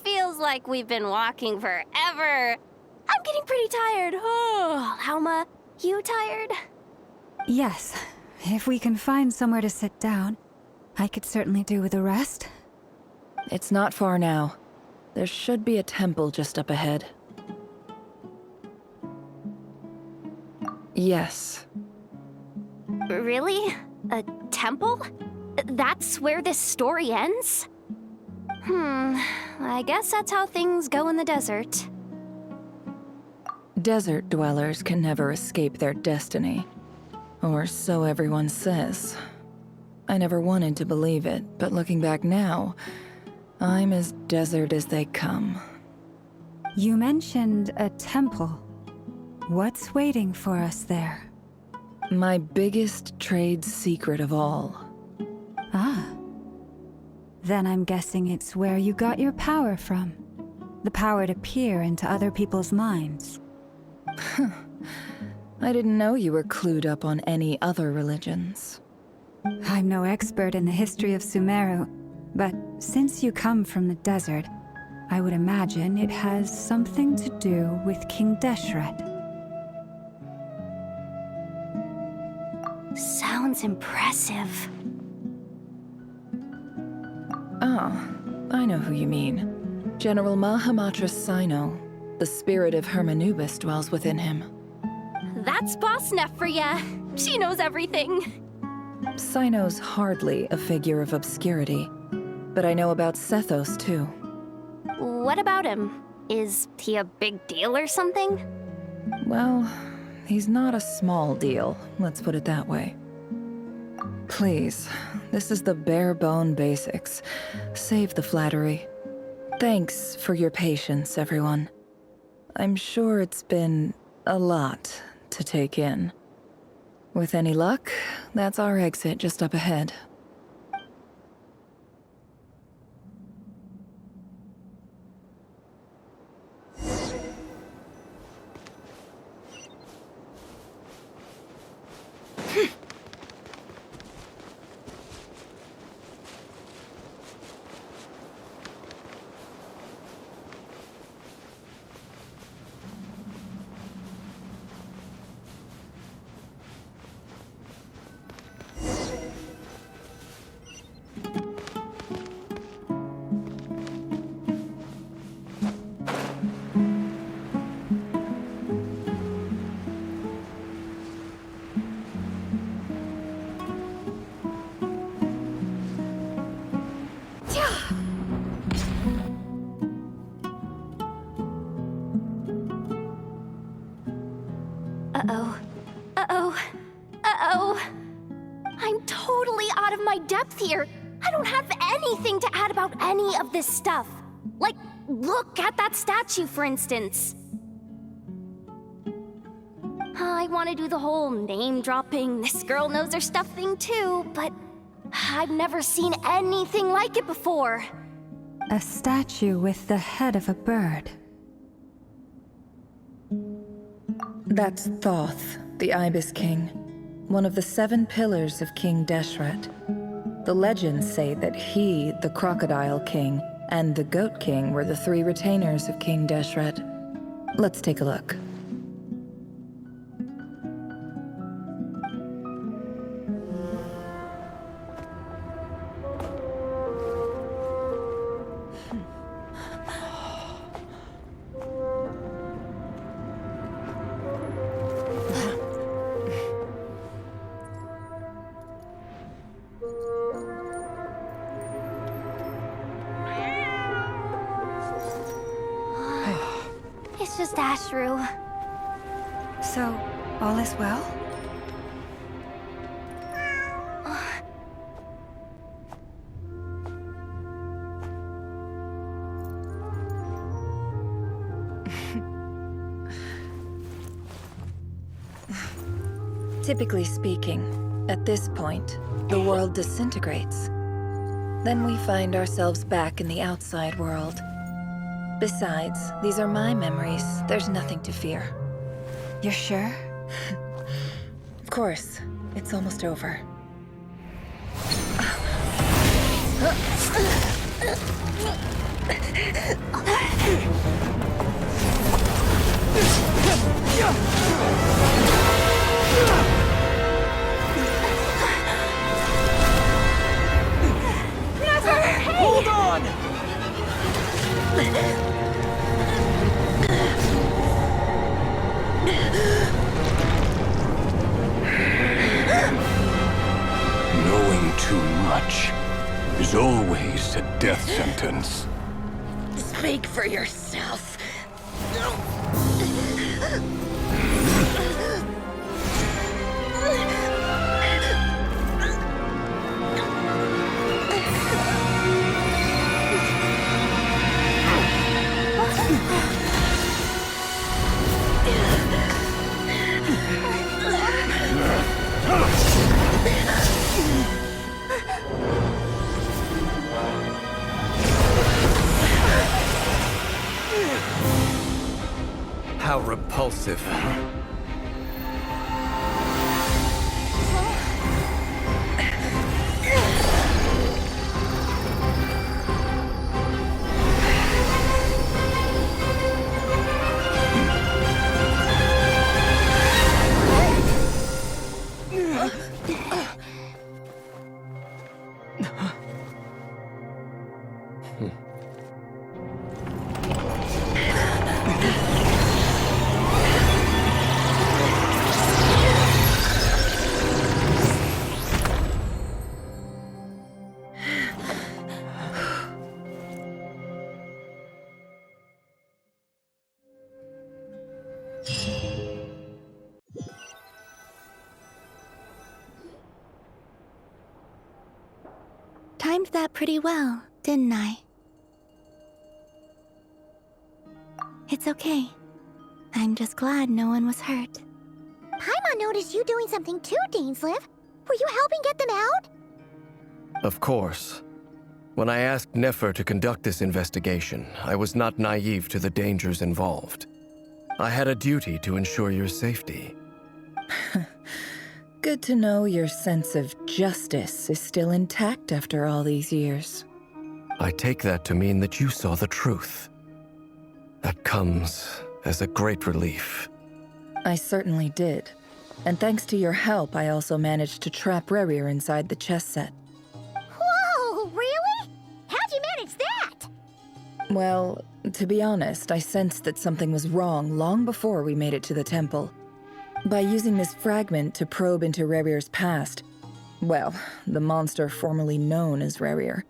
Feels like we've been walking forever. I'm getting pretty tired. Oh, Alma, you tired? Yes. If we can find somewhere to sit down, I could certainly do with a rest. It's not far now. There should be a temple just up ahead. Yes. Really? A temple? That's where this story ends? I guess that's how things go in the desert. Desert dwellers can never escape their destiny. Or so everyone says. I never wanted to believe it, but looking back now, I'm as desert as they come. You mentioned a temple. What's waiting for us there? My biggest trade secret of all. Ah. Then I'm guessing it's where you got your power from. The power to peer into other people's minds. I didn't know you were clued up on any other religions. I'm no expert in the history of Sumeru, but since you come from the desert, I would imagine it has something to do with King Deshret. Sounds impressive. Ah, I know who you mean. General Mahamatra Sino. The spirit of Hermanubis dwells within him. That's Boss Neff for ya. She knows everything. Sino's hardly a figure of obscurity, but I know about Sethos too. What about him? Is he a big deal or something? Well, he's not a small deal, let's put it that way. Please, this is the bare-bone basics. Save the flattery. Thanks for your patience, everyone. I'm sure it's been a lot to take in. With any luck, that's our exit just up ahead. Uh-oh. Uh-oh. Uh-oh. I'm totally out of my depth here. I don't have anything to add about any of this stuff. Like, look at that statue, for instance. I want to do the whole name-dropping, this girl knows her stuff thing too, but I've never seen anything like it before. A statue with the head of a bird. That's Thoth, the Ibis King, one of the 7 pillars of King Deshret. The legends say that he, the Crocodile King, and the Goat King were the 3 retainers of King Deshret. Let's take a look. It's just Ashru. So, all is well? Typically speaking, at this point, the world disintegrates. Then we find ourselves back in the outside world. Besides, these are my memories. There's nothing to fear. You're sure? Of course. It's almost over. Hold on! incompetence. Speak for yourself. How repulsive. Timed that pretty well, didn't I? It's okay. I'm just glad no one was hurt. Paimon noticed you doing something too, Dainsleif. Were you helping get them out? Of course. When I asked Nefer to conduct this investigation, I was not naive to the dangers involved. I had a duty to ensure your safety. Good to know your sense of justice is still intact after all these years. I take that to mean that you saw the truth. That comes as a great relief. I certainly did. And thanks to your help, I also managed to trap Rerir inside the chess set. Whoa, really? How'd you manage that? Well, to be honest, I sensed that something was wrong long before we made it to the temple. By using this fragment to probe into Rerir's past, well, the monster formerly known as Rerir,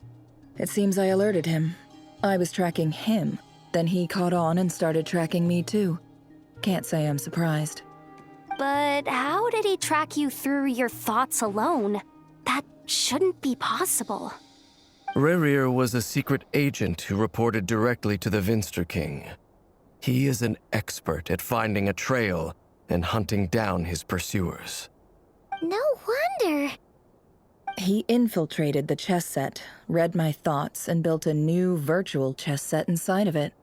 it seems I alerted him. I was tracking him, then he caught on and started tracking me too. Can't say I'm surprised. But how did he track you through your thoughts alone? That shouldn't be possible. Rerir was a secret agent who reported directly to the Vinster King. He is an expert at finding a trail and hunting down his pursuers. No wonder. He infiltrated the chess set, read my thoughts, and built a new virtual chess set inside of it.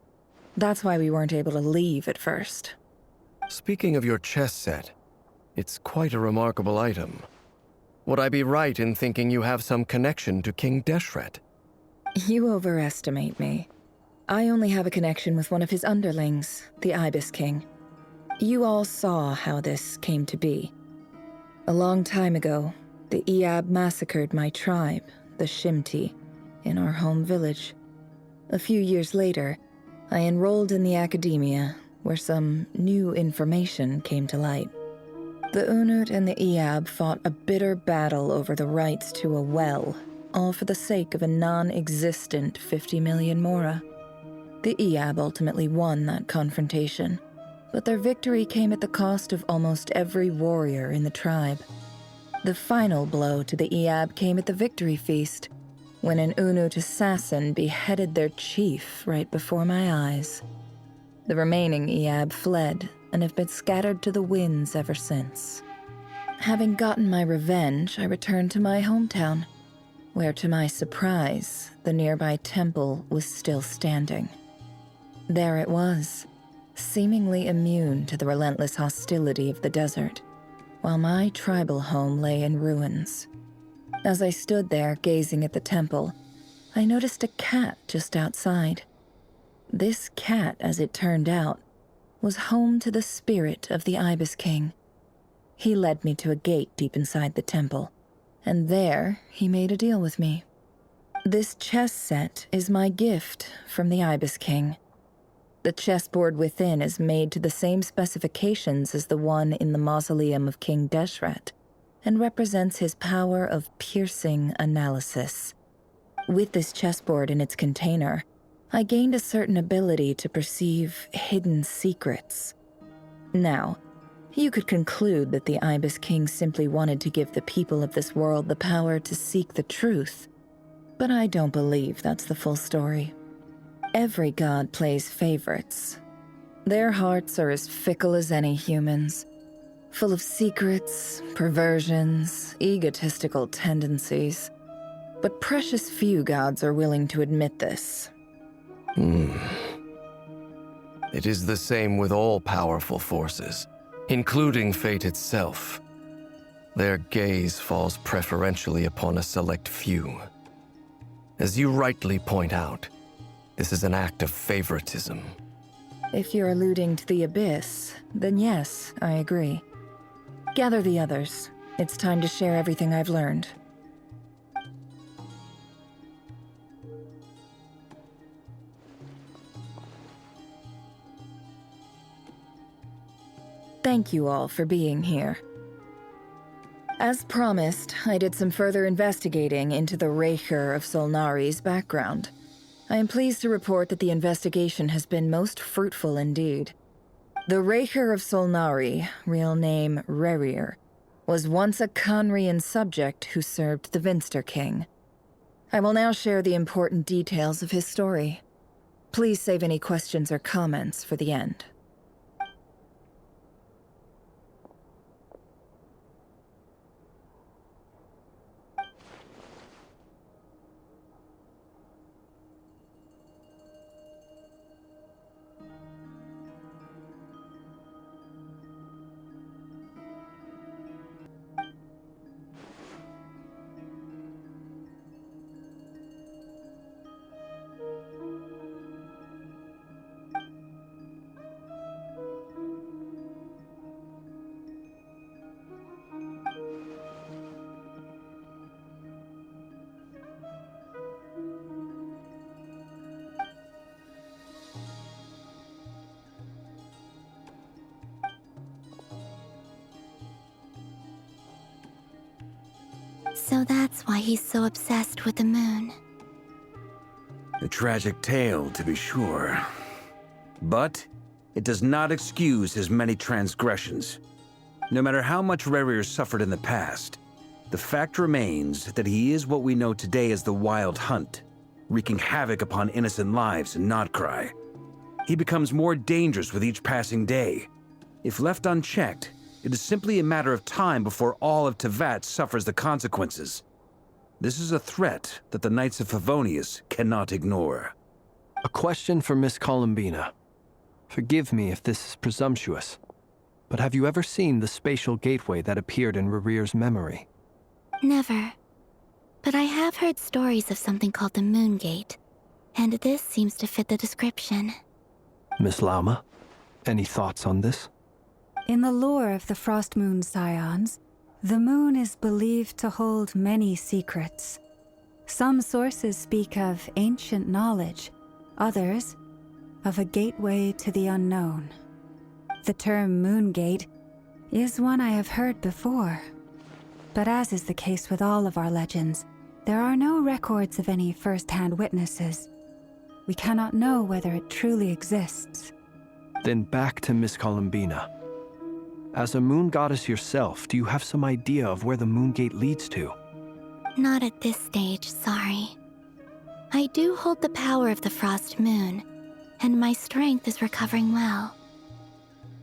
That's why we weren't able to leave at first. Speaking of your chess set, it's quite a remarkable item. Would I be right in thinking you have some connection to King Deshret? You overestimate me. I only have a connection with one of his underlings, the Ibis King. You all saw how this came to be. A long time ago, the Iab massacred my tribe, the Shimti, in our home village. A few years later, I enrolled in the academia, where some new information came to light. The Unut and the Iab fought a bitter battle over the rights to a well, all for the sake of a non-existent 50 million Mora. The Iab ultimately won that confrontation, but their victory came at the cost of almost every warrior in the tribe. The final blow to the Iab came at the victory feast, when an Unut assassin beheaded their chief right before my eyes. The remaining Iab fled and have been scattered to the winds ever since. Having gotten my revenge, I returned to my hometown, where to my surprise, the nearby temple was still standing. There it was, seemingly immune to the relentless hostility of the desert, while my tribal home lay in ruins. As I stood there gazing at the temple, I noticed a cat just outside. This cat, as it turned out, was home to the spirit of the Ibis King. He led me to a gate deep inside the temple, and there he made a deal with me. This chess set is my gift from the Ibis King. The chessboard within is made to the same specifications as the one in the mausoleum of King Deshret, and represents his power of piercing analysis. With this chessboard in its container, I gained a certain ability to perceive hidden secrets. Now, you could conclude that the Ibis King simply wanted to give the people of this world the power to seek the truth, but I don't believe that's the full story. Every god plays favorites. Their hearts are as fickle as any human's, full of secrets, perversions, egotistical tendencies. But precious few gods are willing to admit this. It is the same with all powerful forces, including fate itself. Their gaze falls preferentially upon a select few. As you rightly point out, this is an act of favoritism. If you're alluding to the Abyss, then yes, I agree. Gather the others. It's time to share everything I've learned. Thank you all for being here. As promised, I did some further investigating into the Raker of Solnari's background. I am pleased to report that the investigation has been most fruitful indeed. The Raker of Solnari, real name Rerir, was once a Conrian subject who served the Vinster King. I will now share the important details of his story. Please save any questions or comments for the end. So that's why he's so obsessed with the moon. A tragic tale, to be sure. But it does not excuse his many transgressions. No matter how much Rerir suffered in the past, the fact remains that he is what we know today as the Wild Hunt, wreaking havoc upon innocent lives in Notcry. He becomes more dangerous with each passing day. If left unchecked, it is simply a matter of time before all of Teyvat suffers the consequences. This is a threat that the Knights of Favonius cannot ignore. A question for Miss Columbina. Forgive me if this is presumptuous, but have you ever seen the spatial gateway that appeared in Rerir's memory? Never. But I have heard stories of something called the Moon Gate, and this seems to fit the description. Miss Lauma, any thoughts on this? In the lore of the Frost Moon Scions, the moon is believed to hold many secrets. Some sources speak of ancient knowledge, others of a gateway to the unknown. The term Moon Gate is one I have heard before, but as is the case with all of our legends, there are no records of any first-hand witnesses. We cannot know whether it truly exists. Then back to Miss Columbina. As a moon goddess yourself, do you have some idea of where the Moon Gate leads to? Not at this stage, sorry. I do hold the power of the Frost Moon, and my strength is recovering well.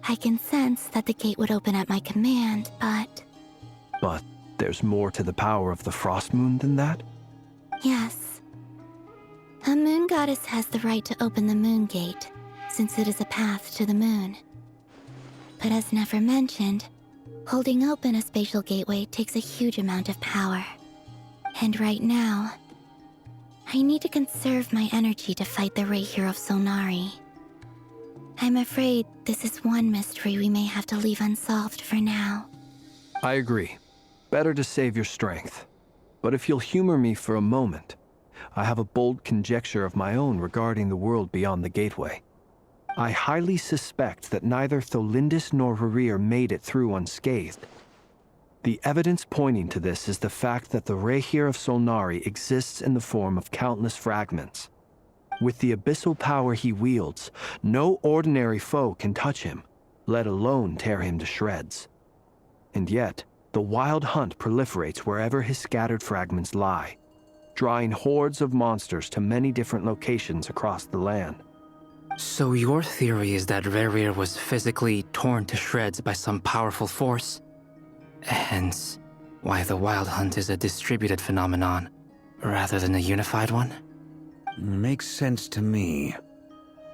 I can sense that the gate would open at my command, but... But there's more to the power of the Frost Moon than that? Yes. A moon goddess has the right to open the Moon Gate, since it is a path to the moon. But as Nefer mentioned, holding open a spatial gateway takes a huge amount of power. And right now, I need to conserve my energy to fight the Raker of Solnari. I'm afraid this is one mystery we may have to leave unsolved for now. I agree. Better to save your strength. But if you'll humor me for a moment, I have a bold conjecture of my own regarding the world beyond the gateway. I highly suspect that neither Tholindis nor Rerir made it through unscathed. The evidence pointing to this is the fact that the Rehir of Solnari exists in the form of countless fragments. With the abyssal power he wields, no ordinary foe can touch him, let alone tear him to shreds. And yet, the Wild Hunt proliferates wherever his scattered fragments lie, drawing hordes of monsters to many different locations across the land. So your theory is that Rerir was physically torn to shreds by some powerful force? Hence, why the Wild Hunt is a distributed phenomenon, rather than a unified one? Makes sense to me.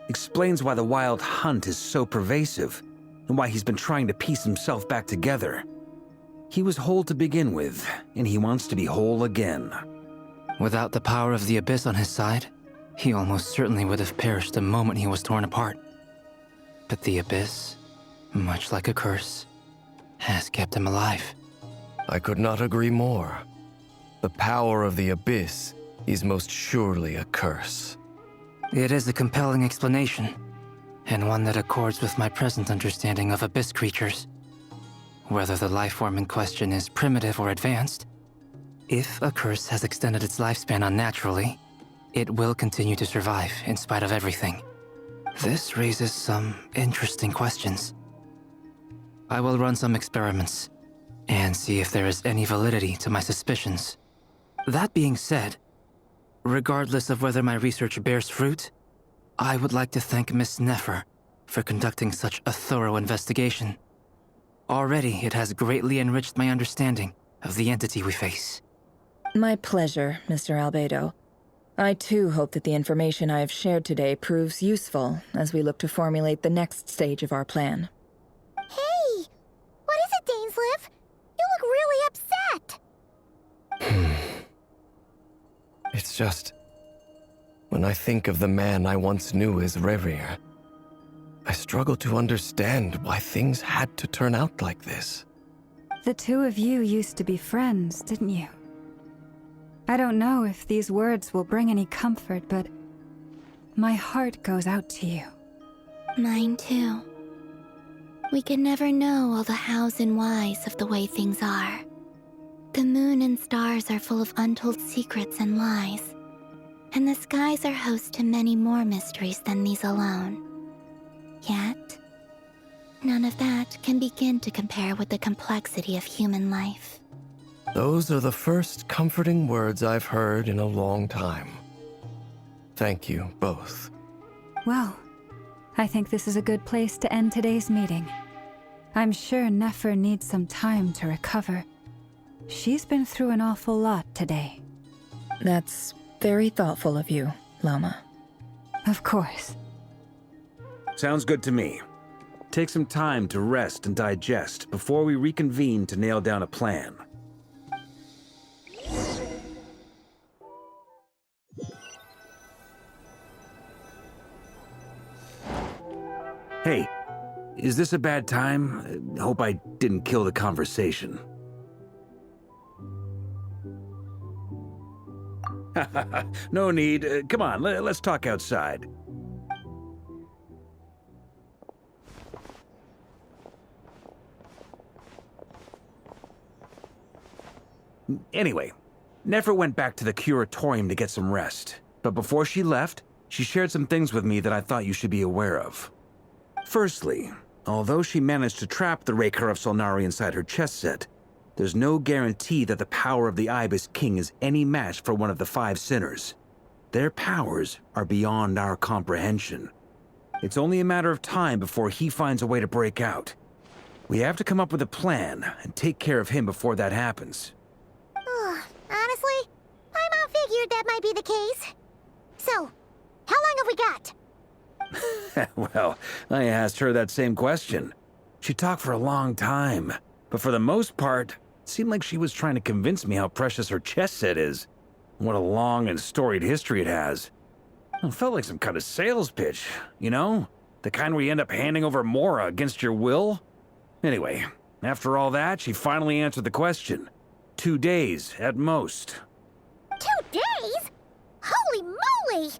Explains why the Wild Hunt is so pervasive, and why he's been trying to piece himself back together. He was whole to begin with, and he wants to be whole again. Without the power of the Abyss on his side, he almost certainly would have perished the moment he was torn apart. But the Abyss, much like a curse, has kept him alive. I could not agree more. The power of the Abyss is most surely a curse. It is a compelling explanation, and one that accords with my present understanding of Abyss creatures. Whether the life form in question is primitive or advanced, if a curse has extended its lifespan unnaturally, it will continue to survive in spite of everything. This raises some interesting questions. I will run some experiments and see if there is any validity to my suspicions. That being said, regardless of whether my research bears fruit, I would like to thank Miss Nefer for conducting such a thorough investigation. Already, it has greatly enriched my understanding of the entity we face. My pleasure, Mr. Albedo. I too hope that the information I have shared today proves useful as we look to formulate the next stage of our plan. Hey! What is it, Dainsleif? You look really upset! It's just... when I think of the man I once knew as Rerir, I struggle to understand why things had to turn out like this. The two of you used to be friends, didn't you? I don't know if these words will bring any comfort, but my heart goes out to you. Mine too. We can never know all the hows and whys of the way things are. The moon and stars are full of untold secrets and lies, and the skies are host to many more mysteries than these alone. Yet, none of that can begin to compare with the complexity of human life. Those are the first comforting words I've heard in a long time. Thank you, both. Well, I think this is a good place to end today's meeting. I'm sure Nefer needs some time to recover. She's been through an awful lot today. That's very thoughtful of you, Lama. Of course. Sounds good to me. Take some time to rest and digest before we reconvene to nail down a plan. Hey, is this a bad time? Hope I didn't kill the conversation. No need. Come on, let's talk outside. Anyway, Nefer went back to the curatorium to get some rest. But before she left, she shared some things with me that I thought you should be aware of. Firstly, although she managed to trap the Raker of Solnari inside her chess set, there's no guarantee that the power of the Ibis King is any match for one of the 5 sinners. Their powers are beyond our comprehension. It's only a matter of time before he finds a way to break out. We have to come up with a plan and take care of him before that happens. Honestly, my mom figured that might be the case. So, how long have we got? Well, I asked her that same question. She talked for a long time, but for the most part, it seemed like she was trying to convince me how precious her chess set is. What a long and storied history it has. It felt like some kind of sales pitch, you know? The kind where you end up handing over Mora against your will? Anyway, after all that, she finally answered the question. 2 days, at most. 2 days? Holy moly!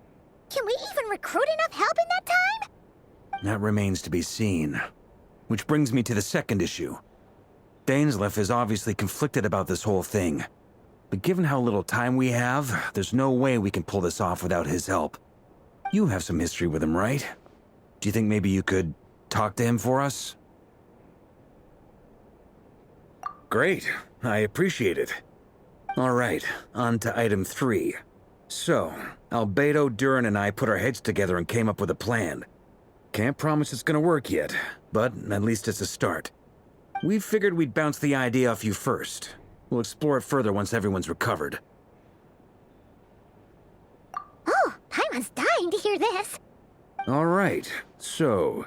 Can we even recruit enough help in that time? That remains to be seen. Which brings me to the second issue. Dainsleif is obviously conflicted about this whole thing. But given how little time we have, there's no way we can pull this off without his help. You have some history with him, right? Do you think maybe you could talk to him for us? Great. I appreciate it. All right, on to item 3. So, Albedo, Durin, and I put our heads together and came up with a plan. Can't promise it's gonna work yet, but at least it's a start. We figured we'd bounce the idea off you first. We'll explore it further once everyone's recovered. Oh, Paimon's dying to hear this. All right, so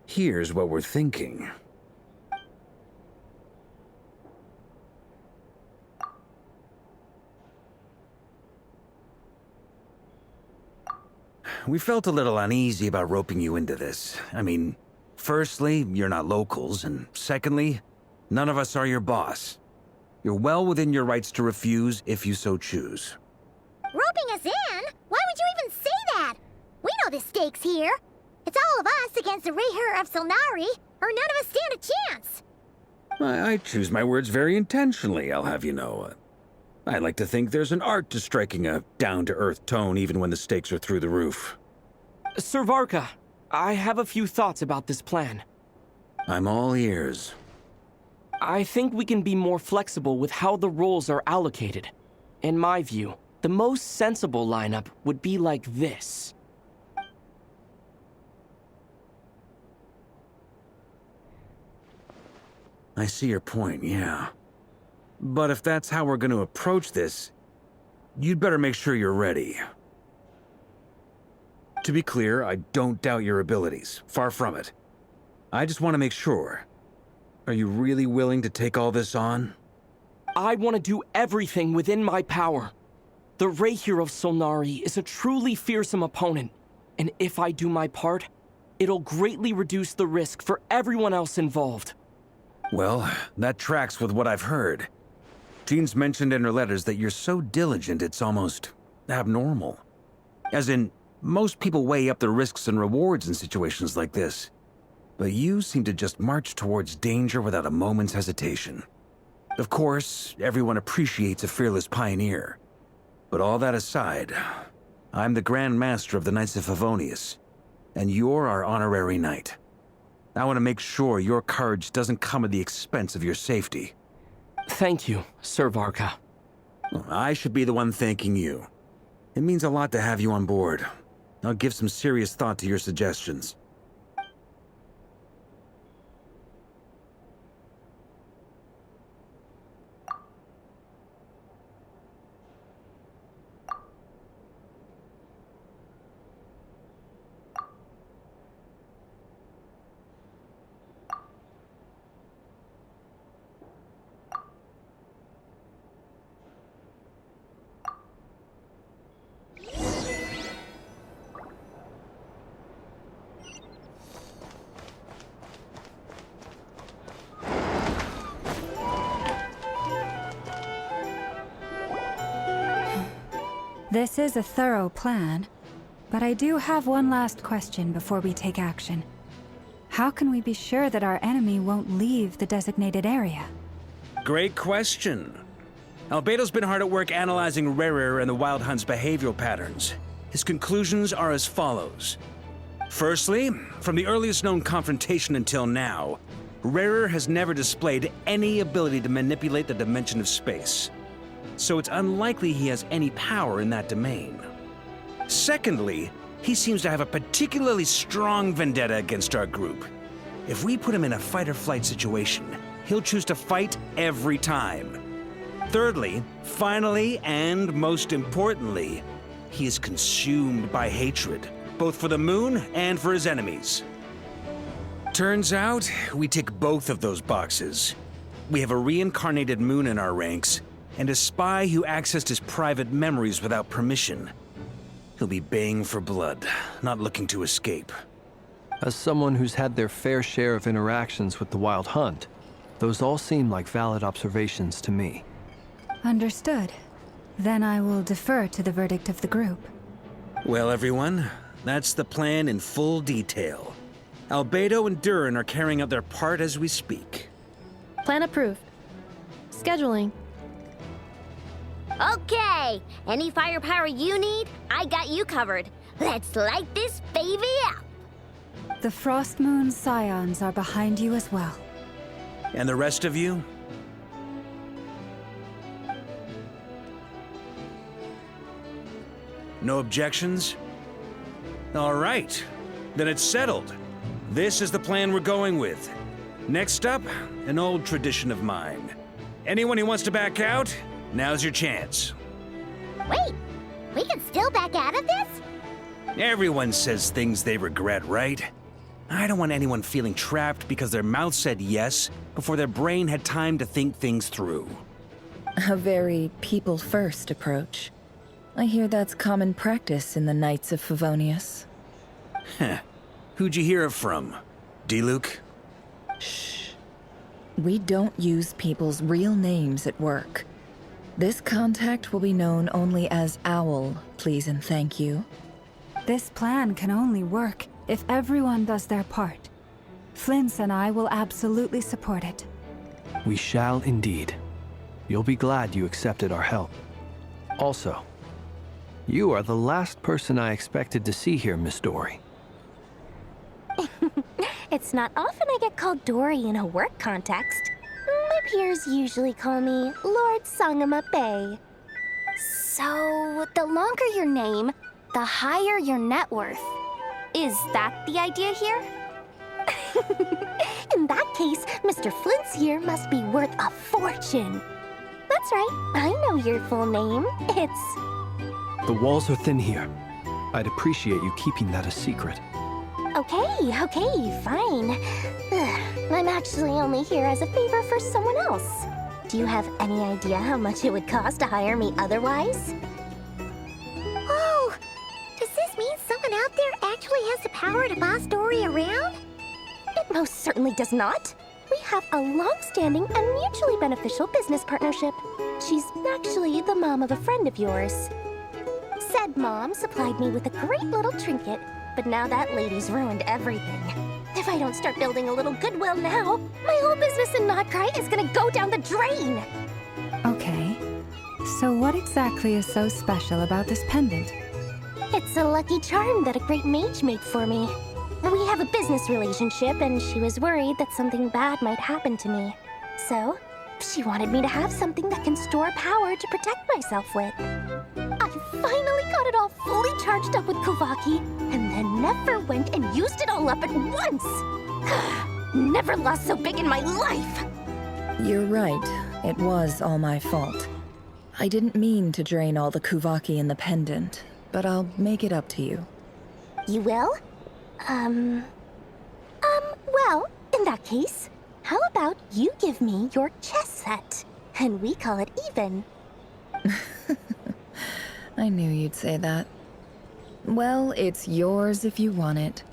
here's what we're thinking. We felt a little uneasy about roping you into this. I mean, firstly, you're not locals, and secondly, none of us are your boss. You're well within your rights to refuse if you so choose. Roping us in? Why would you even say that? We know the stakes here. It's all of us against the Rayher of Solnari, or none of us stand a chance. I choose my words very intentionally, I'll have you know. I like to think there's an art to striking a down-to-earth tone even when the stakes are through the roof. Sir Varka, I have a few thoughts about this plan. I'm all ears. I think we can be more flexible with how the roles are allocated. In my view, the most sensible lineup would be like this. I see your point, yeah. But if that's how we're going to approach this, you'd better make sure you're ready. To be clear, I don't doubt your abilities. Far from it. I just want to make sure. Are you really willing to take all this on? I want to do everything within my power. The Rayher of Solnari is a truly fearsome opponent, and if I do my part, it'll greatly reduce the risk for everyone else involved. Well, that tracks with what I've heard. Jean's mentioned in her letters that you're so diligent it's almost abnormal. As in, most people weigh up the risks and rewards in situations like this. But you seem to just march towards danger without a moment's hesitation. Of course, everyone appreciates a fearless pioneer. But all that aside, I'm the Grand Master of the Knights of Favonius, and you're our honorary knight. I want to make sure your courage doesn't come at the expense of your safety. Thank you, Sir Varka. I should be the one thanking you. It means a lot to have you on board. I'll give some serious thought to your suggestions. This is a thorough plan, but I do have one last question before we take action. How can we be sure that our enemy won't leave the designated area? Great question. Albedo's been hard at work analyzing Rayher and the Wild Hunt's behavioral patterns. His conclusions are as follows. Firstly, from the earliest known confrontation until now, Rayher has never displayed any ability to manipulate the dimension of space. So it's unlikely he has any power in that domain. Secondly, he seems to have a particularly strong vendetta against our group. If we put him in a fight-or-flight situation, he'll choose to fight every time. Thirdly, finally, and most importantly, he is consumed by hatred, both for the moon and for his enemies. Turns out, we tick both of those boxes. We have a reincarnated moon in our ranks, and a spy who accessed his private memories without permission. He'll be baying for blood, not looking to escape. As someone who's had their fair share of interactions with the Wild Hunt, those all seem like valid observations to me. Understood. Then I will defer to the verdict of the group. Well, everyone, that's the plan in full detail. Albedo and Durin are carrying out their part as we speak. Plan approved. Scheduling. Okay, any firepower you need, I got you covered. Let's light this baby up. The Frost Moon Scions are behind you as well. And the rest of you? No objections? All right, then it's settled. This is the plan we're going with. Next up, an old tradition of mine. Anyone who wants to back out, now's your chance. Wait, we can still back out of this? Everyone says things they regret, right? I don't want anyone feeling trapped because their mouth said yes before their brain had time to think things through. A very people-first approach. I hear that's common practice in the Knights of Favonius. Heh. Who'd you hear it from? D-Luke? Shh. We don't use people's real names at work. This contact will be known only as Owl, please and thank you. This plan can only work if everyone does their part. Flint's and I will absolutely support it. We shall indeed. You'll be glad you accepted our help. Also, you are the last person I expected to see here, Miss Dory. It's not often I get called Dory in a work context. My peers usually call me Lord Sangama Bay. So, the longer your name, the higher your net worth. Is that the idea here? In that case, Mr. Flint's here must be worth a fortune. That's right, I know your full name. It's... The walls are thin here. I'd appreciate you keeping that a secret. Okay, fine. I'm actually only here as a favor for someone else. Do you have any idea how much it would cost to hire me otherwise? Oh, does this mean someone out there actually has the power to boss Dory around? It most certainly does not. We have a long-standing and mutually beneficial business partnership. She's actually the mom of a friend of yours. Said mom supplied me with a great little trinket, but now that lady's ruined everything. If I don't start building a little goodwill now, my whole business in Notcry is gonna go down the drain! Okay. So what exactly is so special about this pendant? It's a lucky charm that a great mage made for me. We have a business relationship, and she was worried that something bad might happen to me. So, she wanted me to have something that can store power to protect myself with. I finally got it all fully charged up with Kuvaki, and then never went and used it all up at once! Never lost so big in my life! You're right. It was all my fault. I didn't mean to drain all the Kuvaki in the pendant, but I'll make it up to you. You will? Well, in that case, how about you give me your chess set, and we call it even? I knew you'd say that. Well, it's yours if you want it.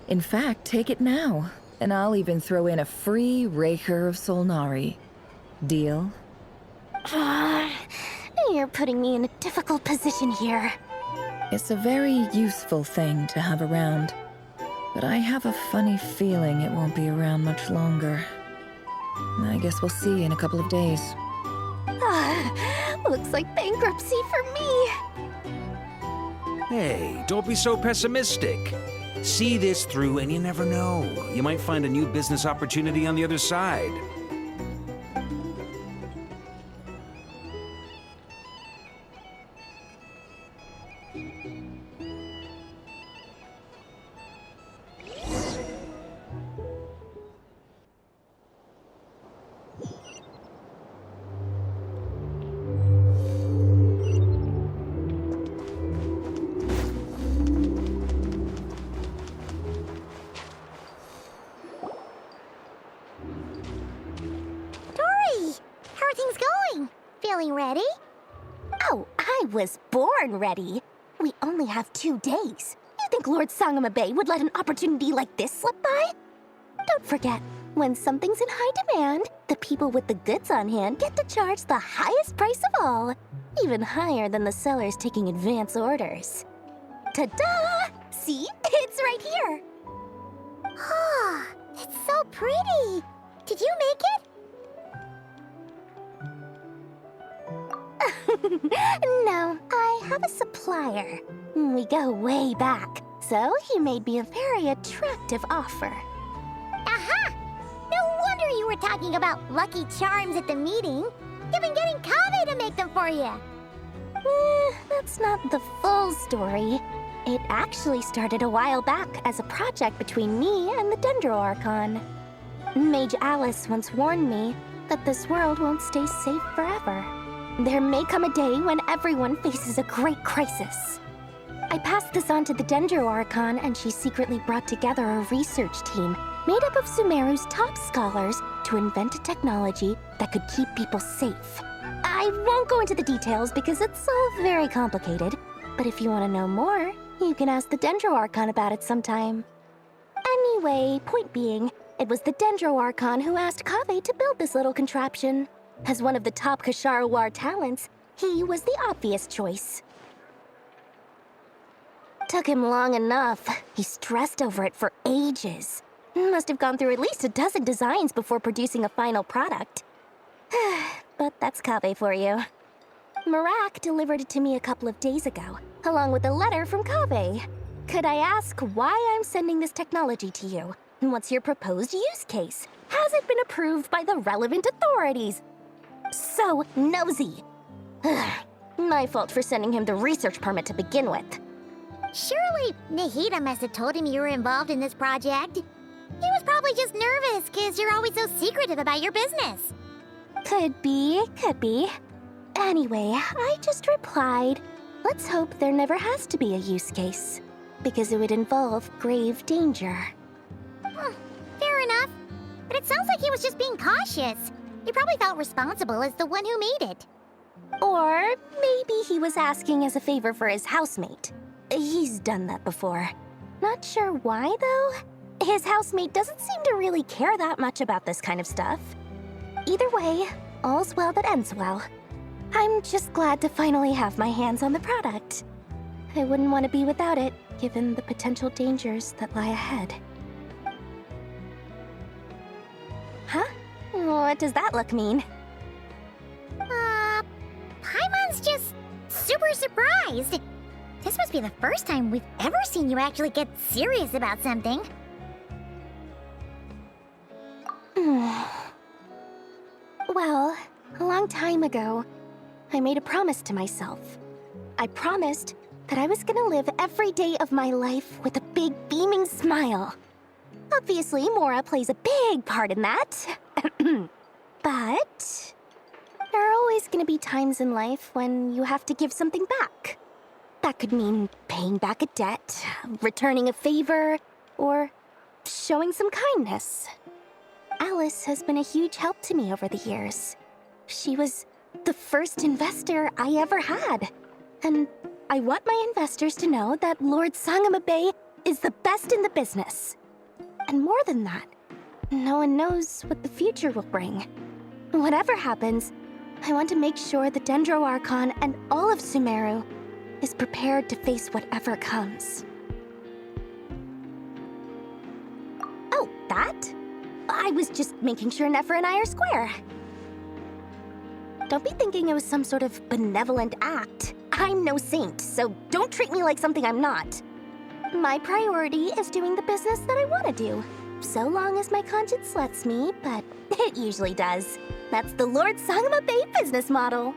In fact, take it now, and I'll even throw in a free Raker of Solnari. Deal? You're putting me in a difficult position here. It's a very useful thing to have around, but I have a funny feeling it won't be around much longer. I guess we'll see in a couple of days. Looks like bankruptcy for me. Hey, don't be so pessimistic. See this through and you never know. You might find a new business opportunity on the other side. Ready? Oh, I was born ready. We only have 2 days. You think Lord Sangama Bay would let an opportunity like this slip by? Don't forget, when something's in high demand, the people with the goods on hand get to charge the highest price of all, even higher than the sellers taking advance orders. Ta-da! See? It's right here. Oh, it's so pretty. Did you make it? No, I have a supplier. We go way back, so he made me a very attractive offer. Aha! No wonder you were talking about Lucky Charms at the meeting. You've been getting Kaveh to make them for you. That's not the full story. It actually started a while back as a project between me and the Dendro Archon. Mage Alice once warned me that this world won't stay safe forever. There may come a day when everyone faces a great crisis. I passed this on to the Dendro Archon, and she secretly brought together a research team made up of Sumeru's top scholars to invent a technology that could keep people safe. I won't go into the details because it's all very complicated, but if you want to know more, you can ask the Dendro Archon about it sometime. Anyway, point being, it was the Dendro Archon who asked Kaveh to build this little contraption. As one of the top Kashara War talents, he was the obvious choice. Took him long enough. He stressed over it for ages. Must have gone through at least a dozen designs before producing a final product. But that's Kaveh for you. Marak delivered it to me a couple of days ago, along with a letter from Kaveh. Could I ask why I'm sending this technology to you? What's your proposed use case? Has it been approved by the relevant authorities? So nosy. My fault for sending him the research permit to begin with. Surely Nahida must have told him you were involved in this project. He was probably just nervous because you're always so secretive about your business. Could be. Anyway, I just replied, let's hope there never has to be a use case, because it would involve grave danger. Fair enough. But it sounds like he was just being cautious. He probably felt responsible as the one who made it. Or maybe he was asking as a favor for his housemate. He's done that before. Not sure why, though. His housemate doesn't seem to really care that much about this kind of stuff. Either way, all's well that ends well. I'm just glad to finally have my hands on the product. I wouldn't want to be without it, given the potential dangers that lie ahead. Huh? What does that look mean? Paimon's just super surprised. This must be the first time we've ever seen you actually get serious about something. Well, a long time ago, I made a promise to myself. I promised that I was gonna live every day of my life with a big beaming smile. Obviously, Mora plays a big part in that. But there are always gonna be times in life when you have to give something back. That could mean paying back a debt, returning a favor, or showing some kindness. Alice has been a huge help to me over the years. She was the first investor I ever had. And I want my investors to know that Lord Sangama Bay is the best in the business. And more than that, no one knows what the future will bring. Whatever happens, I want to make sure the Dendro Archon and all of Sumeru is prepared to face whatever comes. Oh, that? I was just making sure Nefer and I are square. Don't be thinking it was some sort of benevolent act. I'm no saint, so don't treat me like something I'm not. My priority is doing the business that I want to do, so long as my conscience lets me, but it usually does. That's the Lord Sangama Bay business model.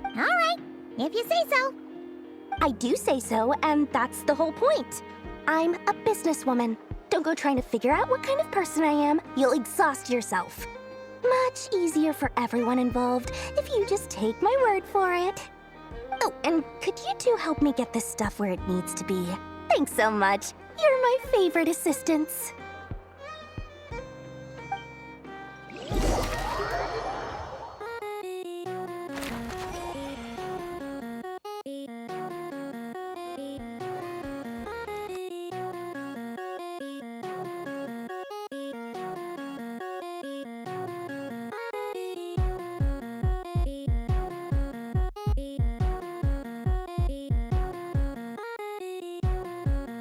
All right, if you say so. I do say so, and that's the whole point. I'm a businesswoman. Don't go trying to figure out what kind of person I am. You'll exhaust yourself. Much easier for everyone involved if you just take my word for it. Oh, and could you two help me get this stuff where it needs to be? Thanks so much. You're my favorite assistants.